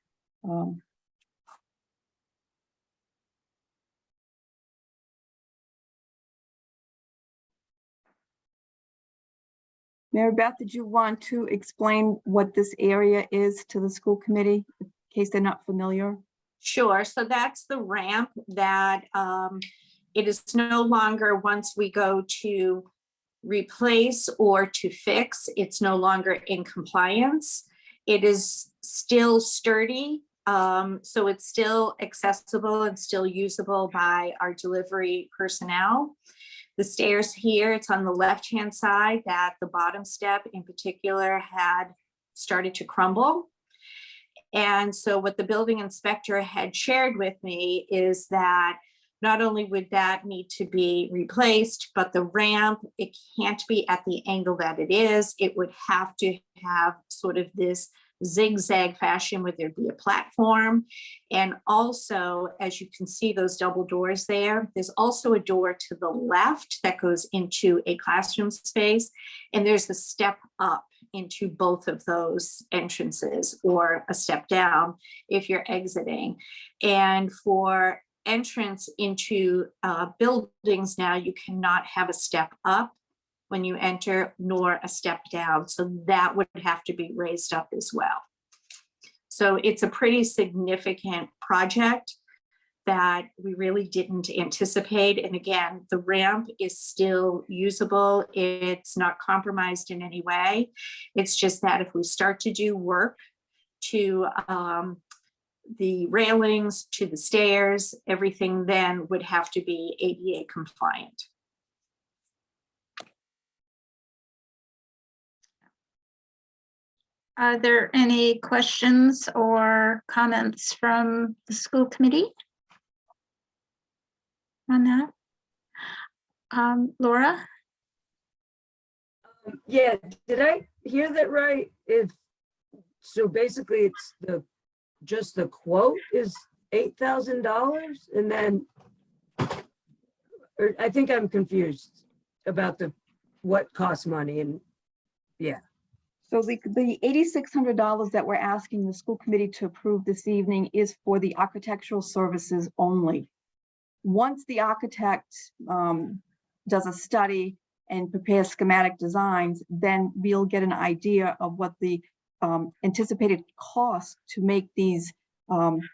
Mary Beth, did you want to explain what this area is to the school committee in case they're not familiar? Sure. So that's the ramp that it is no longer, once we go to replace or to fix, it's no longer in compliance. It is still sturdy. So it's still accessible and still usable by our delivery personnel. The stairs here, it's on the left-hand side that the bottom step in particular had started to crumble. And so what the building inspector had shared with me is that not only would that need to be replaced, but the ramp, it can't be at the angle that it is. It would have to have sort of this zigzag fashion where there'd be a platform. And also, as you can see those double doors there, there's also a door to the left that goes into a classroom space. And there's a step up into both of those entrances, or a step down if you're exiting. And for entrance into buildings now, you cannot have a step up when you enter, nor a step down. So that would have to be raised up as well. So it's a pretty significant project that we really didn't anticipate. And again, the ramp is still usable. It's not compromised in any way. It's just that if we start to do work to the railings, to the stairs, everything then would have to be ADA compliant. Are there any questions or comments from the school committee on that? Laura? Yeah, did I hear that right? So basically it's just the quote is $8,000, and then, or I think I'm confused about what costs money, and yeah. So the $8,600 that we're asking the school committee to approve this evening is for the architectural services only. Once the architect does a study and prepares schematic designs, then we'll get an idea of what the anticipated cost to make these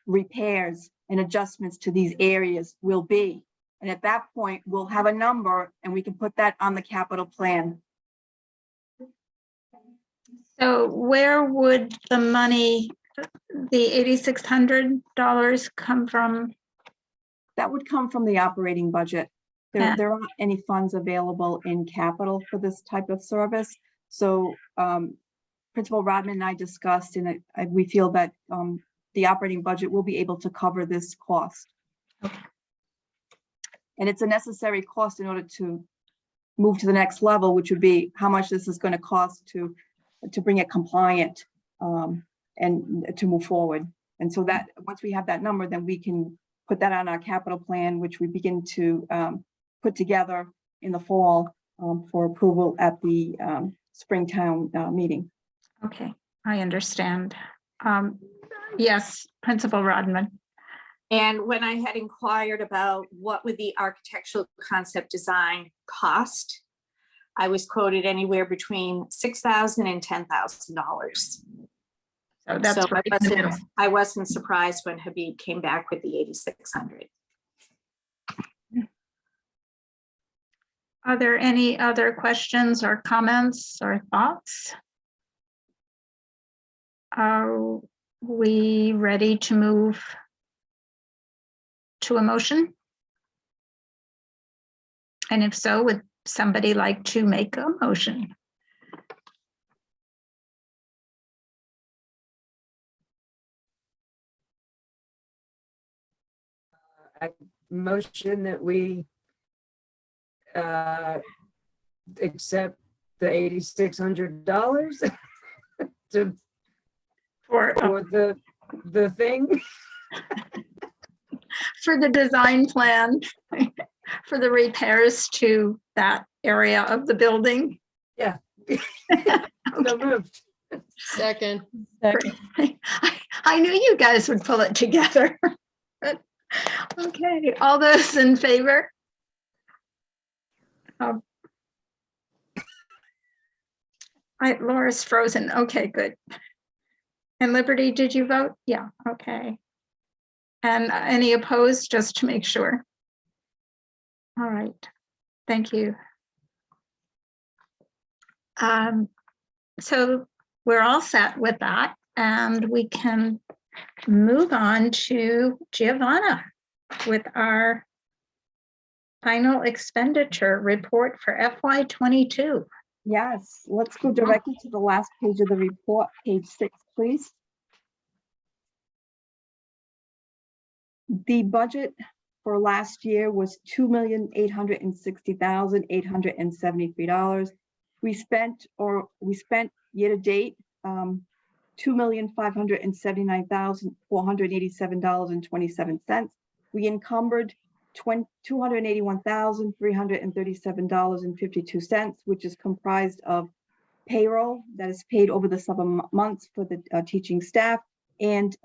repairs and adjustments to these areas will be. And at that point, we'll have a number and we can put that on the capital plan. So where would the money, the $8,600 come from? That would come from the operating budget. There aren't any funds available in capital for this type of service. So Principal Rodman and I discussed, and we feel that the operating budget will be able to cover this cost. Okay. And it's a necessary cost in order to move to the next level, which would be how much this is going to cost to bring it compliant and to move forward. And so that once we have that number, then we can put that on our capital plan, which we begin to put together in the fall for approval at the Springtown meeting. Okay, I understand. Yes, Principal Rodman. And when I had inquired about what would the architectural concept design cost, I was quoted anywhere between $6,000 and $10,000. So that's So right. I wasn't surprised when Habib came back with the 8,600. Are there any other questions or comments or thoughts? Are we ready to move to a motion? And if so, would somebody like to make a motion? I motion that we accept the $8,600 for the thing. For the design plan. for the repairs to that area of the building? Yeah. Okay. So moved. Second. I knew you guys would pull it together. Okay, all those in favor? Oh. Laura's frozen. Okay, good. And Liberty, did you vote? Yeah, okay. And any opposed, just to make sure? All right, thank you. So we're all set with that, and we can move on to Giovanna with our final expenditure report for FY22. Yes, let's go directly to the last page of the report, page 6, please. The budget for last year was $2,860,873. We spent year to date $2,579,487.27. We encumbered $281,337.52, which is comprised of payroll that is paid over the summer months for the teaching staff, and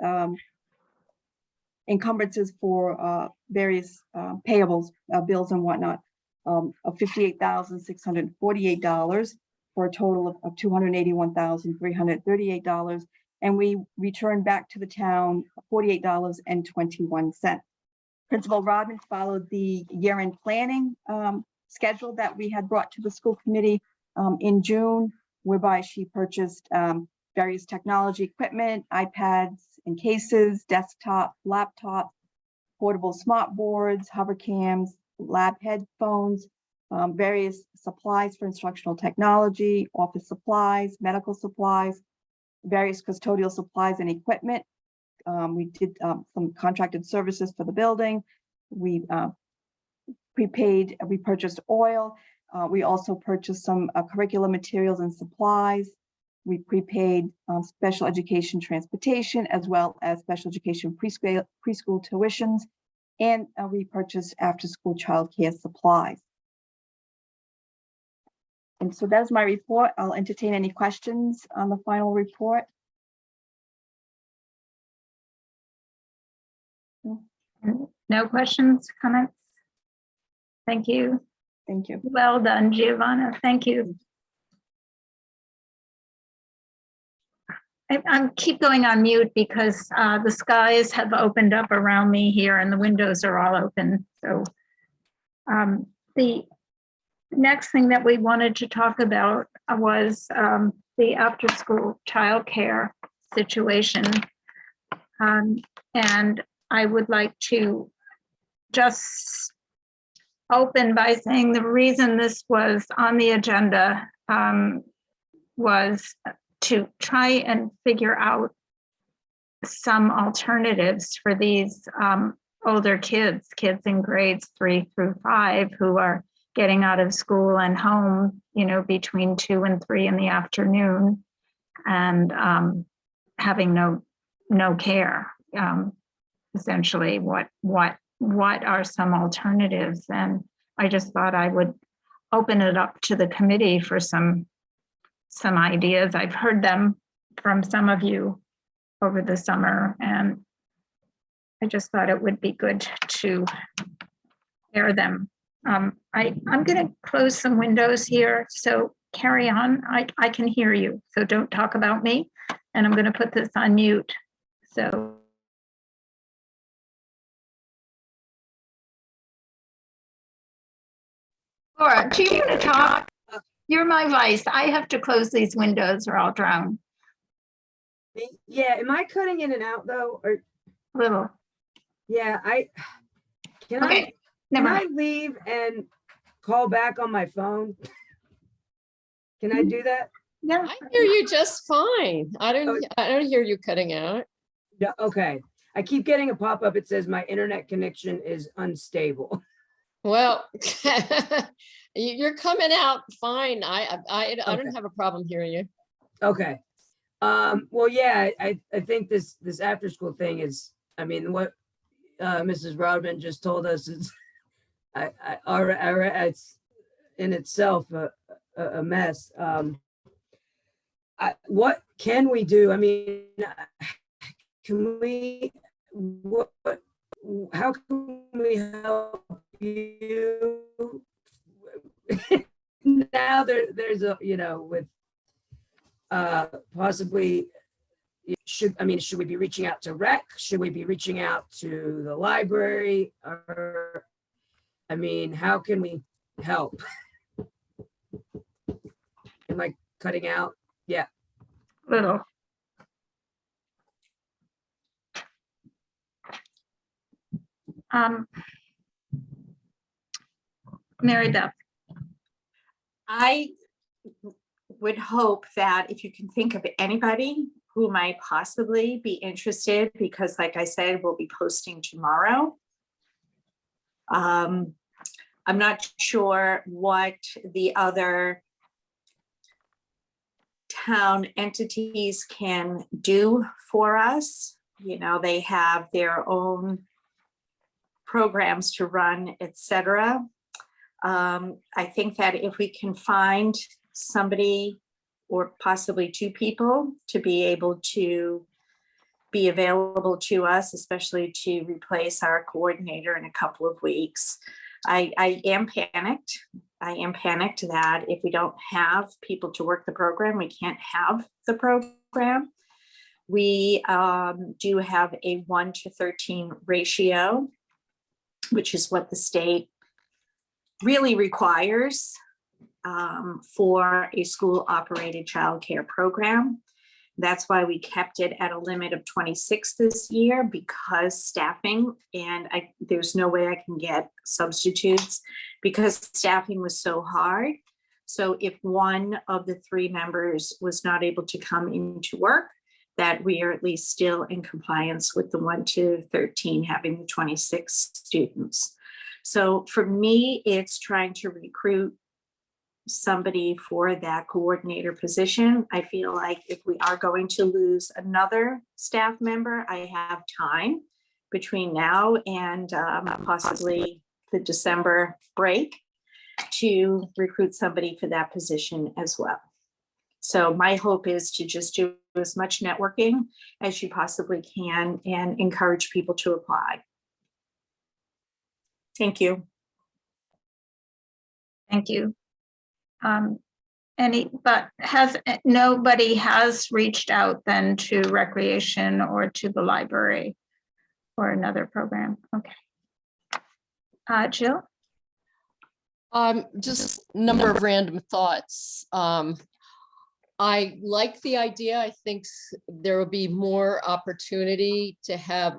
encumbrances for various payables, bills and whatnot, of $58,648 for a total of $281,338. And we returned back to the town $48.21. Principal Rodman followed the year-end planning schedule that we had brought to the school committee in June, whereby she purchased various technology equipment, iPads and cases, desktop, laptops, portable smart boards, hover cams, lab headphones, various supplies for instructional technology, office supplies, medical supplies, various custodial supplies and equipment. We did some contracted services for the building. We purchased oil. We also purchased some curriculum materials and supplies. We prepaid special education transportation, as well as special education preschool tuitions, and we purchased after-school childcare supplies. And so that's my report. I'll entertain any questions on the final report. No questions, comments? Thank you. Thank you. Well done, Giovanna. Thank you. I keep going on mute because the skies have opened up around me here and the windows are all open. So the next thing that we wanted to talk about was the after-school childcare situation. And I would like to just open by saying the reason this was on the agenda was to try and figure out some alternatives for these older kids in grades 3 through 5 who are getting out of school and home, you know, between 2 and 3 in the afternoon, and having no care. Essentially, what are some alternatives? And I just thought I would open it up to the committee for some ideas. I've heard them from some of you over the summer, and I just thought it would be good to hear them. I'm going to close some windows here, so carry on. I can hear you, so don't talk about me, and I'm going to put this on mute. So Laura, do you want to talk? You're my vice. I have to close these windows or I'll drown. Yeah, am I cutting in and out though? Or Little. yeah, Okay, never can I mind. leave and call back on my phone? Can I do that? Yeah. I hear you just fine. I don't hear you cutting out. Yeah, okay. I keep getting a pop-up. It says my internet connection is unstable. Well, you're coming out fine. I Okay. don't have a problem hearing you. Okay. Well, yeah, I think this after school thing is, I mean, what Mrs. Rodman just told us is it's in itself a mess. What can we do? I mean, can we, how can we help you? Now there's a, with possibly, should we be reaching out to rec? Should we be reaching out to the library? Or, I mean, how can we help? Am I cutting out? Yeah. Little. Mary Beth. I would hope that if you can think of anybody who might possibly be interested, because like I said, we'll be posting tomorrow. I'm not sure what the other town entities can do for us. They have their own programs to run, etc. I think that if we can find somebody or possibly two people to be able to be available to us, especially to replace our coordinator in a couple of weeks. I am panicked. I am panicked that if we don't have people to work the program, we can't have the program. We do have a 1-to-13 ratio, which is what the state really requires for a school operated childcare program. That's why we kept it at a limit of 26 this year, because staffing, and there's no way I can get substitutes because staffing was so hard. So if one of the 3 members was not able to come into work, that we are at least still in compliance with the 1-to-13 having the 26 students. So for me, it's trying to recruit somebody for that coordinator position. I feel like if we are going to lose another staff member, I have time between now and possibly the December break to recruit somebody for that position as well. So my hope is to just do as much networking as you possibly can and encourage people to apply. Thank you. Thank you. Nobody has reached out then to recreation or to the library or another program? Okay. Jill? Just a number of random thoughts. I like the idea. I think there will be more opportunity to have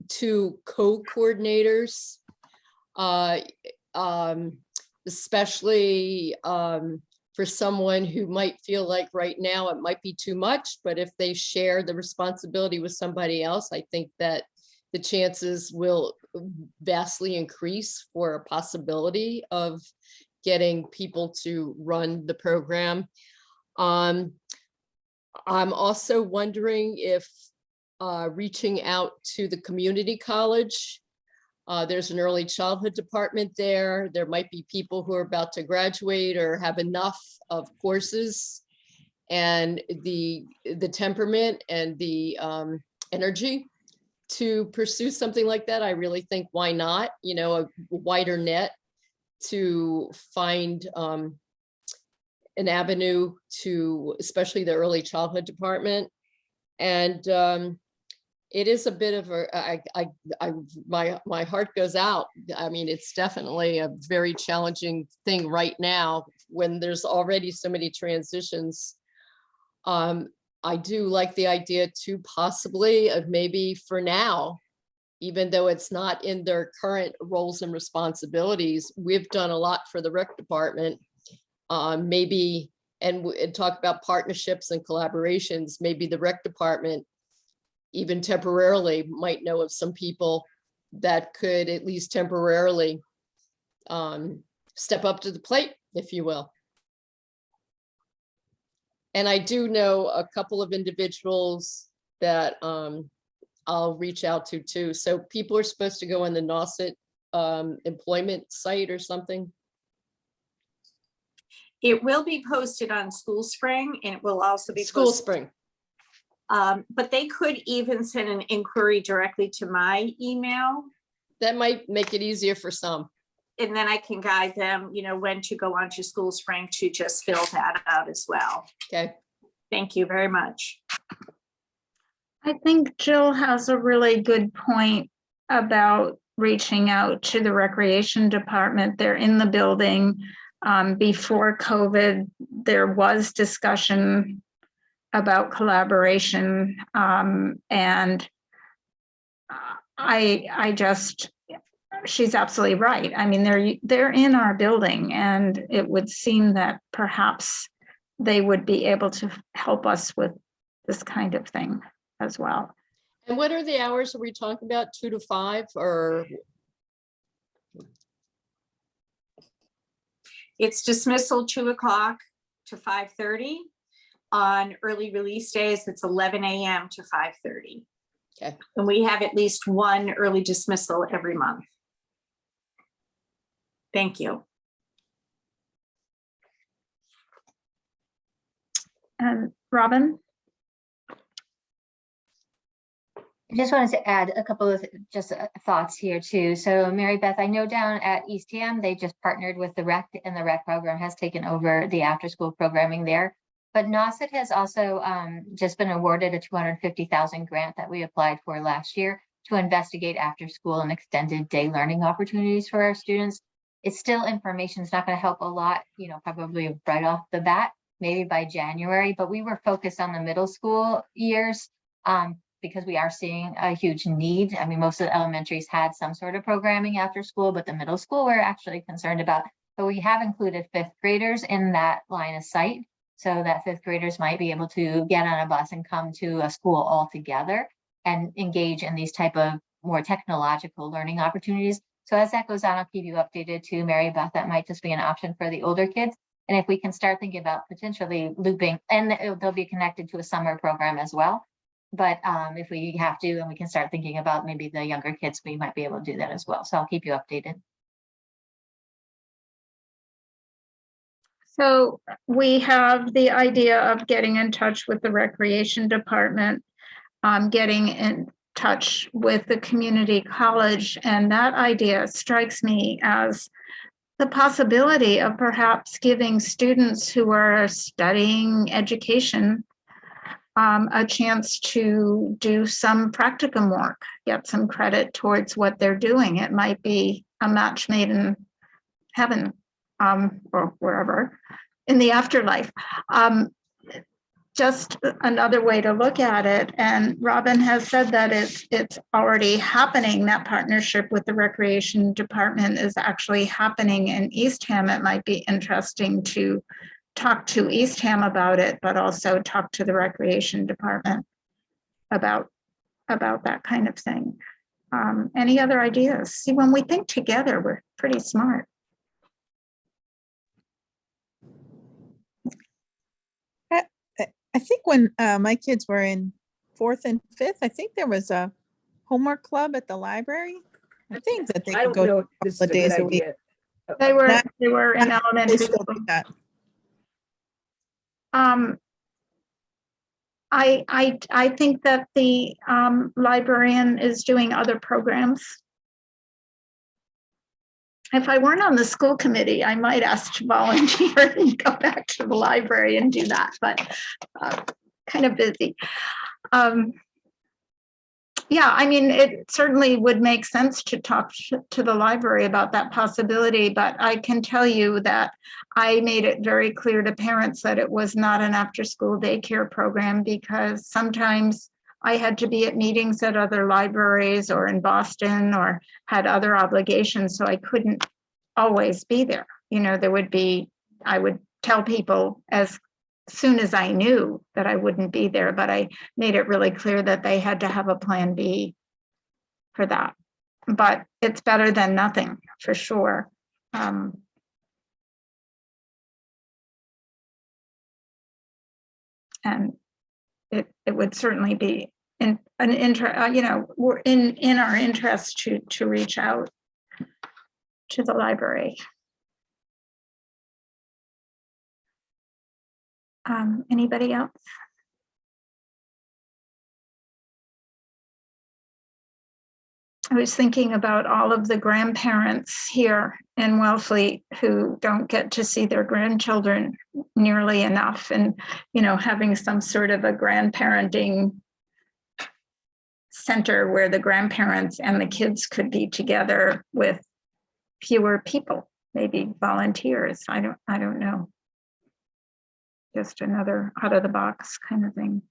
2 co-coordinators, especially for someone who might feel like right now it might be too much, but if they share the responsibility with somebody else, I think that the chances will vastly increase for a possibility of getting people to run the program. I'm also wondering if reaching out to the community college. There's an early childhood department there. There might be people who are about to graduate or have enough of courses and the temperament and the energy to pursue something like that. I really think, why not? A wider net to find an avenue to, especially the early childhood department. And it is a bit of my heart goes out. I mean, it's definitely a very challenging thing right now when there's already so many transitions. I do like the idea to possibly of maybe for now, even though it's not in their current roles and responsibilities, we've done a lot for the rec department. Maybe, and talk about partnerships and collaborations, maybe the rec department even temporarily might know of some people that could at least temporarily step up to the plate, if you will. And I do know a couple of individuals that I'll reach out to too. So people are supposed to go in the Nauset employment site or something? It will be posted on School Spring, and it will also be School posted. Spring. But they could even send an inquiry directly to my email, That might make it easier for some. and then I can guide them, you know, when to go onto School Spring to just fill that out as well. Okay. Thank you very much. I think Jill has a really good point about reaching out to the recreation department. They're in the building. Before COVID, there was discussion about collaboration. And I just, she's absolutely right. I mean, they're in our building, and it would seem that perhaps they would be able to help us with this kind of thing as well. And what are the hours are we talking about? 2 to 5 or? It's dismissal 2 o'clock to 5:30. On early release days, it's 11 a.m. to 5:30. Okay. And we have at least one early dismissal every month. Thank you. And Robin? I just wanted to add a couple of just thoughts here too. So Mary Beth, I know down at Eastham, they just partnered with the rec, and the rec program has taken over the after school programming there. But NOSIT has also just been awarded a $250,000 grant that we applied for last year to investigate after school and extended day learning opportunities for our students. It's still information. It's not going to help a lot, you know, probably right off the bat, maybe by January, but we were focused on the middle school years. Because we are seeing a huge need. I mean, most of the elementaries had some sort of programming after school, but the middle school we're actually concerned about. But we have included 5th graders in that line of sight, so that 5th graders might be able to get on a bus and come to a school all together and engage in these type of more technological learning opportunities. So as that goes on, I'll keep you updated too, Mary Beth. That might just be an option for the older kids. And if we can start thinking about potentially looping, and they'll be connected to a summer program as well. But if we have to, and we can start thinking about maybe the younger kids, we might be able to do that as well. So I'll keep you updated. So we have the idea of getting in touch with the recreation department, getting in touch with the community college. And that idea strikes me as the possibility of perhaps giving students who are studying education a chance to do some practicum work, get some credit towards what they're doing. It might be a match made in heaven, or wherever in the afterlife. Just another way to look at it. And Robin has said that it's already happening. That partnership with the recreation department is actually happening in Eastham. It might be interesting to talk to Eastham about it, but also talk to the recreation department about that kind of thing. Any other ideas? See, when we think together, we're pretty smart. I think when my kids were in 4th and 5th, I think there was a homework club at the library. I think that they I could don't go know a if this is couple a of good days a week. idea. They were That- in They elementary still school. do that. I think that the librarian is doing other programs. If I weren't on the school committee, I might ask to volunteer and go back to the library and do that, but kind of busy. Yeah, I mean, it certainly would make sense to talk to the library about that possibility, but I can tell you that I made it very clear to parents that it was not an after-school daycare program, because sometimes I had to be at meetings at other libraries or in Boston or had other obligations, so I couldn't always be there. You know, I would tell people as soon as I knew that I wouldn't be there, but I made it really clear that they had to have a plan B for that. But it's better than nothing, for sure. And it would certainly be in our interest to reach out to the library. Anybody else? I was thinking about all of the grandparents here in Wellfleet who don't get to see their grandchildren nearly enough, and, you know, having some sort of a grandparenting center where the grandparents and the kids could be together with fewer people, maybe volunteers. I don't know. Just another out of the box kind of thing.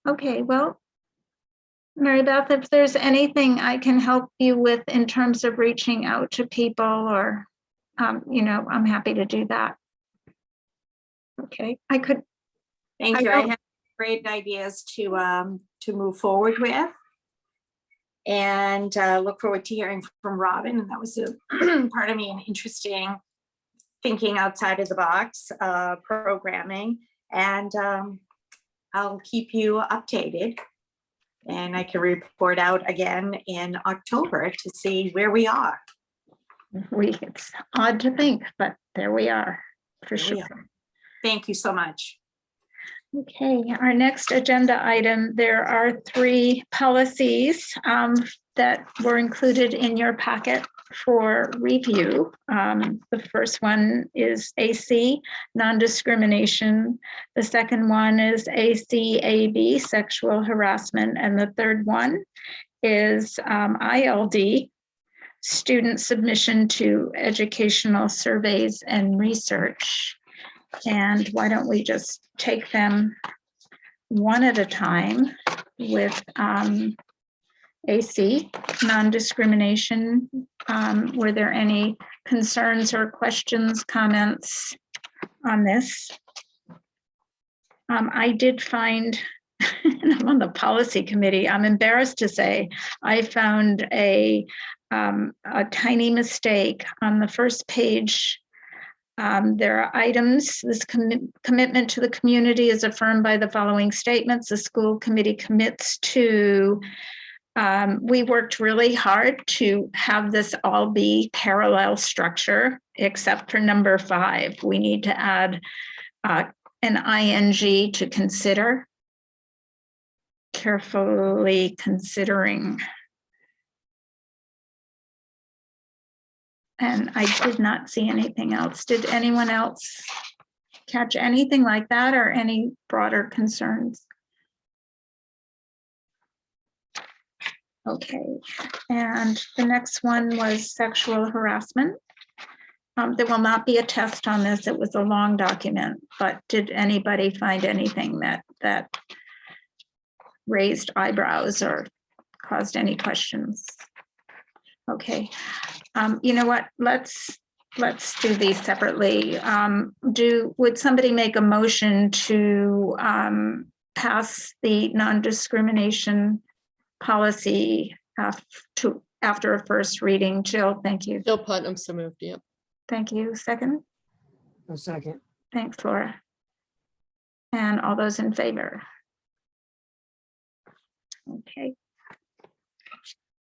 Okay, well, Mary Beth, if there's anything I can help you with in terms of reaching out to people, or, you know, I'm happy to do that. Okay, I could. Thank you. I have great ideas to move forward with. And look forward to hearing from Robin. And that was pardon me, an interesting thinking outside of the box programming. And I'll keep you updated. And I can report out again in October to see where we are. It's odd to think, but there we are, for There we sure. are. Thank you so much. Okay, our next agenda item, there are 3 policies that were included in your packet for review. The first one is AC, non-discrimination. The second one is ACAB, sexual harassment. And the third one is ILD, student submission to educational surveys and research. And why don't we just take them one at a time with AC, non-discrimination. Were there any concerns or questions, comments on this? I did find, and I'm on the policy committee, I'm embarrassed to say, I found a tiny mistake on the first page. There are items, this commitment to the community is affirmed by the following statements. The school committee commits to, we worked really hard to have this all be parallel structure, except for number 5. We need to add an ing to consider, carefully considering. And I did not see anything else. Did anyone else catch anything like that, or any broader concerns? Okay, and the next one was sexual harassment. There will not be a test on this. It was a long document, but did anybody find anything that raised eyebrows or caused any questions? Okay, you know what, let's do these separately. Would somebody make a motion to pass the non-discrimination policy after a first reading? Jill, thank you. Jill Putnam, so moved. Yep. Thank you. Second? A second. Thanks, Laura. And all those in favor? Okay.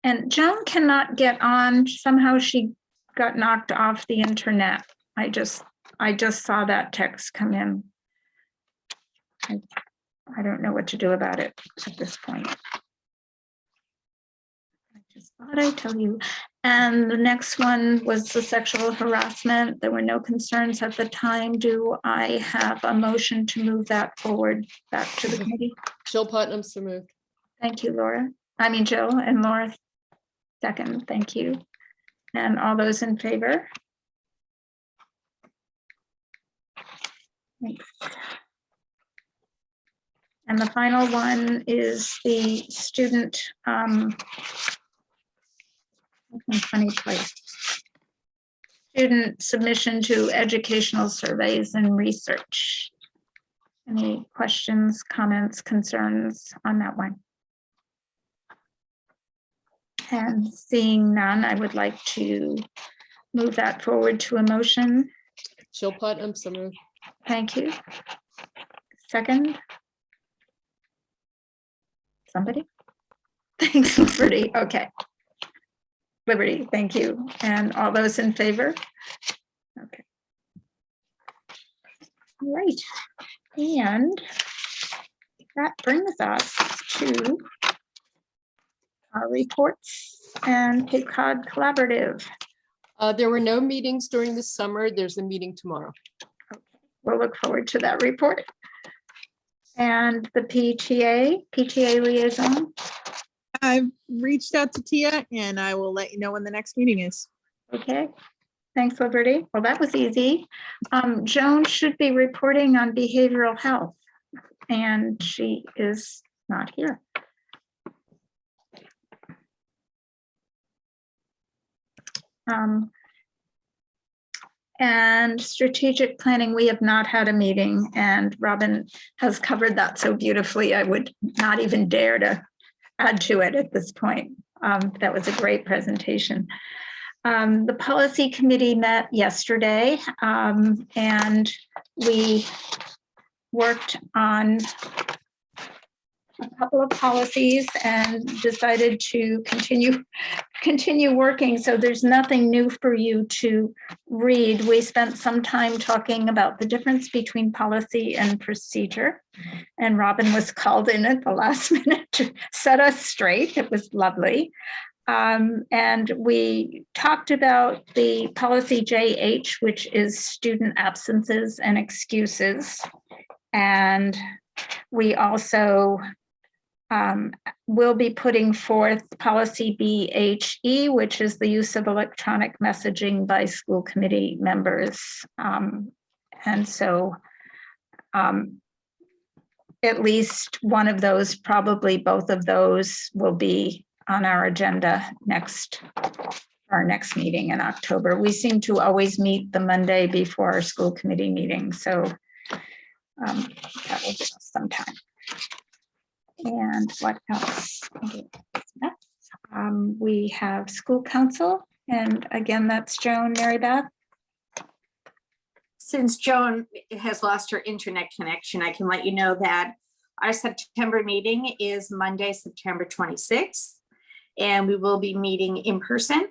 And Joan cannot get on. Somehow she got knocked off the internet. I just saw that text come in. I don't know what to do about it at this point. I just thought I'd tell you. And the next one was the sexual harassment. There were no concerns at the time. Do I have a motion to move that forward back to the committee? Jill Putnam, so moved. Thank you, Laura. I mean, Jill, and Laura, second. Thank you. And all those in favor? Thanks. And the final one is the student, funny place. Student submission to educational surveys and research. Any questions, comments, concerns on that one? And seeing none, I would like to move that forward to a motion. Jill Putnam, so moved. Thank you. Second? Somebody? Thanks, Liberty. Okay. Liberty, thank you. And all those in favor? Okay. All right. And that brings us to our reports and Cape Cod Collaborative. There were no meetings during the summer. There's a meeting tomorrow. Okay. We'll look forward to that report. And the PTA liaison. I've reached out to Tia and I will let you know when the next meeting is. Okay. Thanks, Liberty. Well, that was easy. Joan should be reporting on behavioral health, and she is not here. And strategic planning, we have not had a meeting, and Robin has covered that so beautifully. I would not even dare to add to it at this point. That was a great presentation. The policy committee met yesterday, and we worked on a couple of policies and decided to continue working. So there's nothing new for you to read. We spent some time talking about the difference between policy and procedure, and Robin was called in at the last minute to set us straight. It was lovely. And we talked about the policy JH, which is student absences and excuses. And we also will be putting forth policy BHE, which is the use of electronic messaging by school committee members. And so at least one of those, probably both of those, will be on our agenda our next meeting in October. We seem to always meet the Monday before our school committee meeting, so that will give us some time. And what else? We have school council, and again, that's Joan, Mary Beth. Since Joan has lost her internet connection, I can let you know that our September meeting is Monday, September 26th, and we will be meeting in person.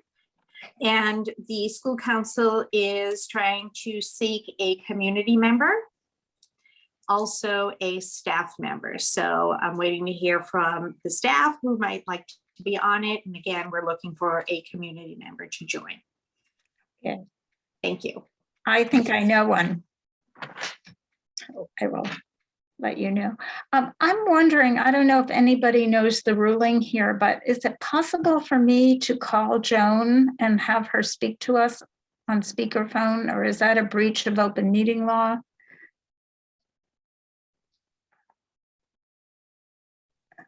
And the school council is trying to seek a community member, also a staff member. So I'm waiting to hear from the staff who might like to be on it. And again, we're looking for a community member to join. Okay. Thank you. I think I know one. I will let you know. I'm wondering, I don't know if anybody knows the ruling here, but is it possible for me to call Joan and have her speak to us on speakerphone, or is that a breach of open meeting law?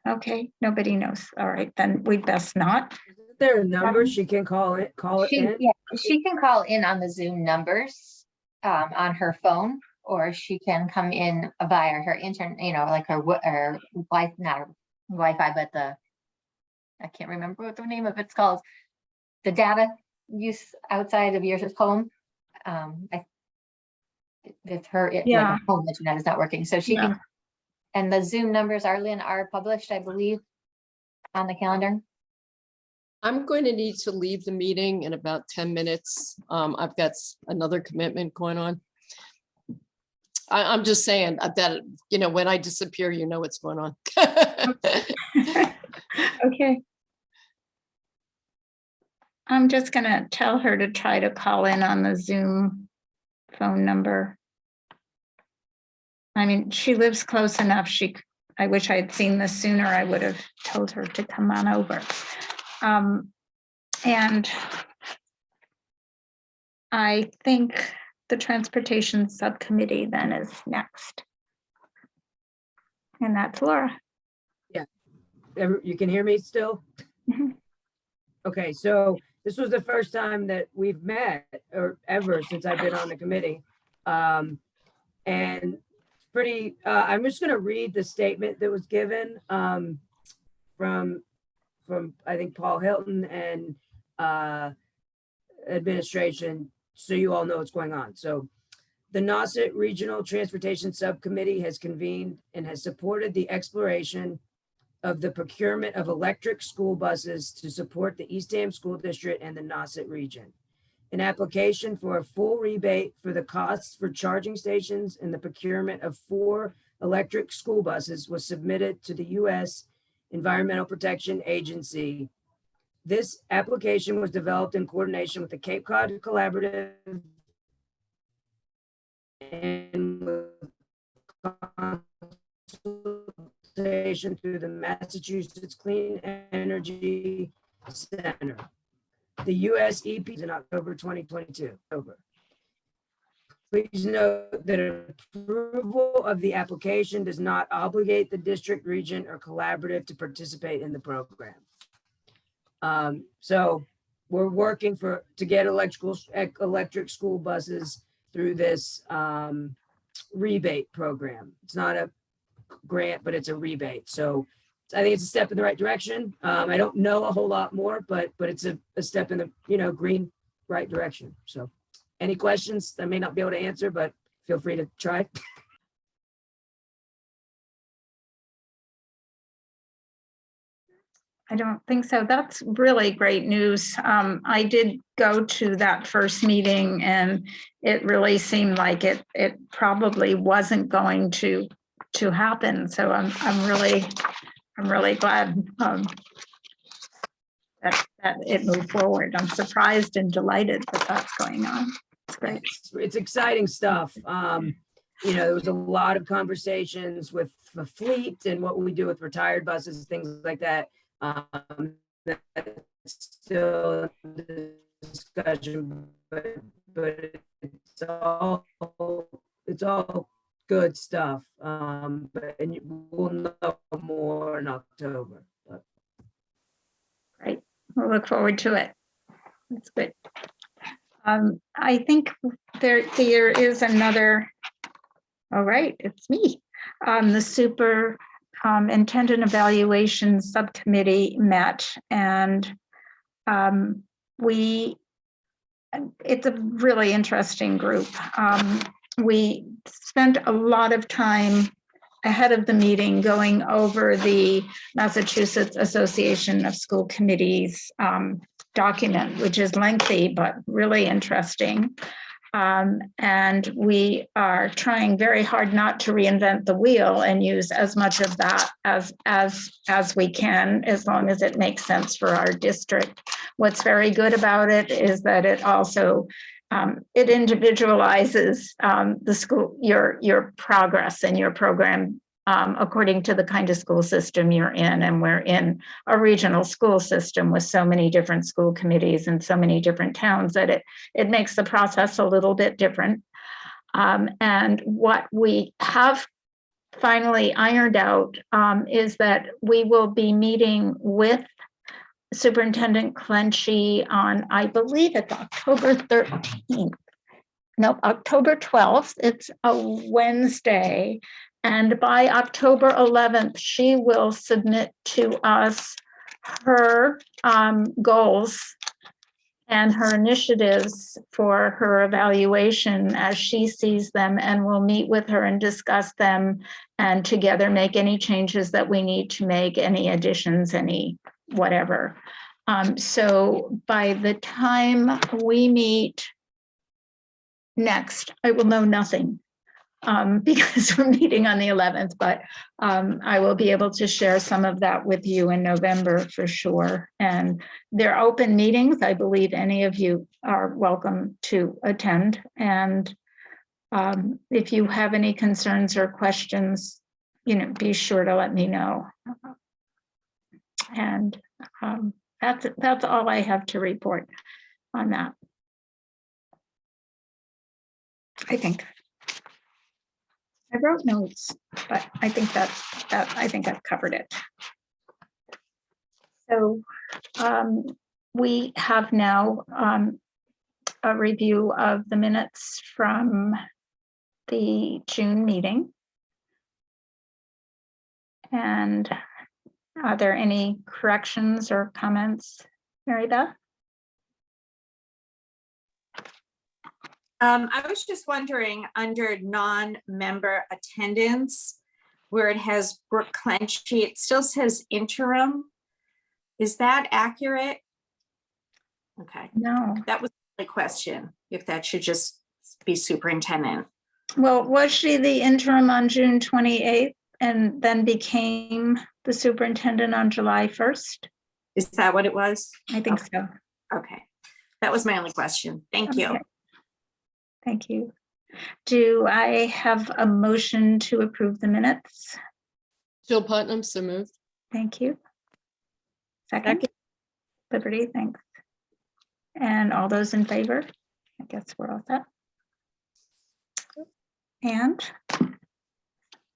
Okay, nobody knows. All right, then we'd best not. Is there a number she can call it in? Yeah, she can call in on the Zoom numbers on her phone, or she can come in via her internet, like her Wi-Fi, not her Wi-Fi, but I can't remember what the name of it's called. The data use outside of your home. With her, Yeah. like her home internet is not working, so she can. And the Zoom numbers, Arlene, are published, I believe, on the calendar. I'm going to need to leave the meeting in about 10 minutes. I've got another commitment going on. I'm just saying that, when I disappear, you know what's going on. Okay. I'm just gonna tell her to try to call in on the Zoom phone number. I mean, she lives close enough. I wish I had seen this sooner. I would have told her to come on over. And I think the transportation subcommittee then is next. And that's Laura. Yeah. You can hear me still? Mhm. Okay, so this was the first time that we've met, or ever since I've been on the committee. And pretty, I'm just gonna read the statement that was given from I think Paul Hilton and administration, so you all know what's going on. So the Nauset Regional Transportation Subcommittee has convened and has supported the exploration of the procurement of electric school buses to support the Eastham School District and the Nauset region. An application for a full rebate for the costs for charging stations and the procurement of 4 electric school buses was submitted to the U.S. Environmental Protection Agency. This application was developed in coordination with the Cape Cod Collaborative and with consultation through the Massachusetts Clean Energy Center. The US EP in October 2022. Please note that approval of the application does not obligate the district, region, or collaborative to participate in the program. So we're working to get electric school buses through this rebate program. It's not a grant, but it's a rebate. So I think it's a step in the right direction. I don't know a whole lot more, but it's a step in the green right direction. So any questions I may not be able to answer, but feel free to try. I don't think so. That's really great news. I did go to that first meeting and it really seemed like it probably wasn't going to happen. So I'm really glad that it moved forward. I'm surprised and delighted that that's going on. It's great. It's exciting stuff. There was a lot of conversations with the fleet and what we do with retired buses, things like that. That's still a discussion, but it's all good stuff. But we'll know more in October. Great. We'll look forward to it. That's good. I think there is another. All right, it's me. The Superintendent Evaluation Subcommittee met, and it's a really interesting group. We spent a lot of time ahead of the meeting going over the Massachusetts Association of School Committees document, which is lengthy but really interesting. And we are trying very hard not to reinvent the wheel and use as much of that as we can, as long as it makes sense for our district. What's very good about it is that it also it individualizes the school, your progress and your program according to the kind of school system you're in. And we're in a regional school system with so many different school committees in so many different towns that it makes the process a little bit different. And what we have finally ironed out is that we will be meeting with Superintendent Clenchey on, I believe it's October 13th. Nope, October 12th. It's a Wednesday. And by October 11th, she will submit to us her goals and her initiatives for her evaluation as she sees them, and we'll meet with her and discuss them and together make any changes that we need to make, any additions, any whatever. So by the time we meet next, I will know nothing. Because we're meeting on the 11th, but I will be able to share some of that with you in November for sure. And they're open meetings. I believe any of you are welcome to attend. And if you have any concerns or questions, be sure to let me know. And that's all I have to report on that. I think. I wrote notes, but I think I think I've covered it. So we have now a review of the minutes from the June meeting. And are there any corrections or comments, Mary Beth? I was just wondering, under non-member attendance, where it has Brooke Clenchy, it still says interim. Is that accurate? Okay, No. that was the question, if that should just be superintendent. Well, was she the interim on June 28th and then became the superintendent on July 1st? Is that what it was? I think so. Okay, that was my only question. Thank you. Okay. Thank you. Do I have a motion to approve the minutes? Jill Putnam, so moved. Thank you. Second. Liberty, thanks. And all those in favor? I guess we're all set. And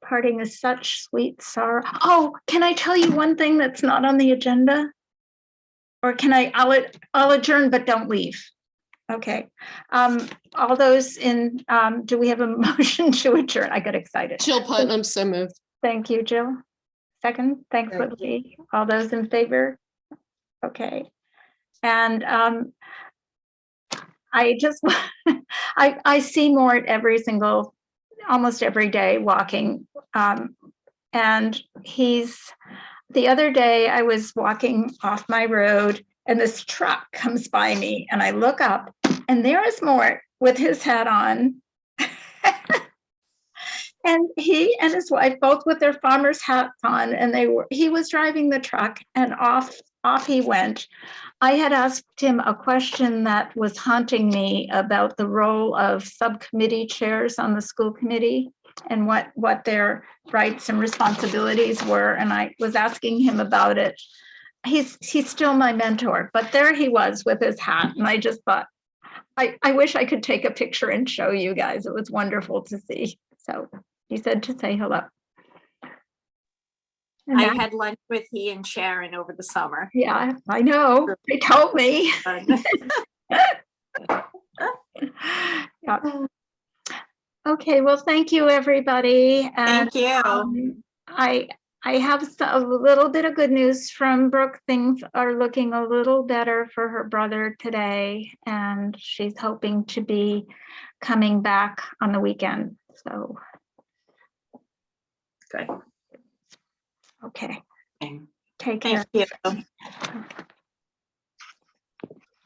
parting is such sweet sorrow. Oh, can I tell you one thing that's not on the agenda? Or can I'll adjourn, but don't leave. Okay. All those in, do we have a motion to adjourn? I got excited. Jill Putnam, so moved. Thank you, Jill. Second, thanks, Thank Libby. All those in favor? Okay. And I just, I see Mort almost every day walking. And the other day I was walking off my road and this truck comes by me and I look up and there is Mort with his hat on. And he and his wife, both with their farmer's hats on, and he was driving the truck and off he went. I had asked him a question that was haunting me about the role of subcommittee chairs on the school committee and what their rights and responsibilities were. And I was asking him about it. He's still my mentor, but there he was with his hat. And I just thought, I wish I could take a picture and show you guys. It was wonderful to see. So he said to say hello. And I had lunch with he and Sharon over the summer. yeah, I know. They told me. Yeah. Okay, well, thank you, everybody. And Thank you. I have a little bit of good news from Brooke. Things are looking a little better for her brother today, and she's hoping to be coming back on the weekend. So, Good. okay. Okay. Take care. Thank you.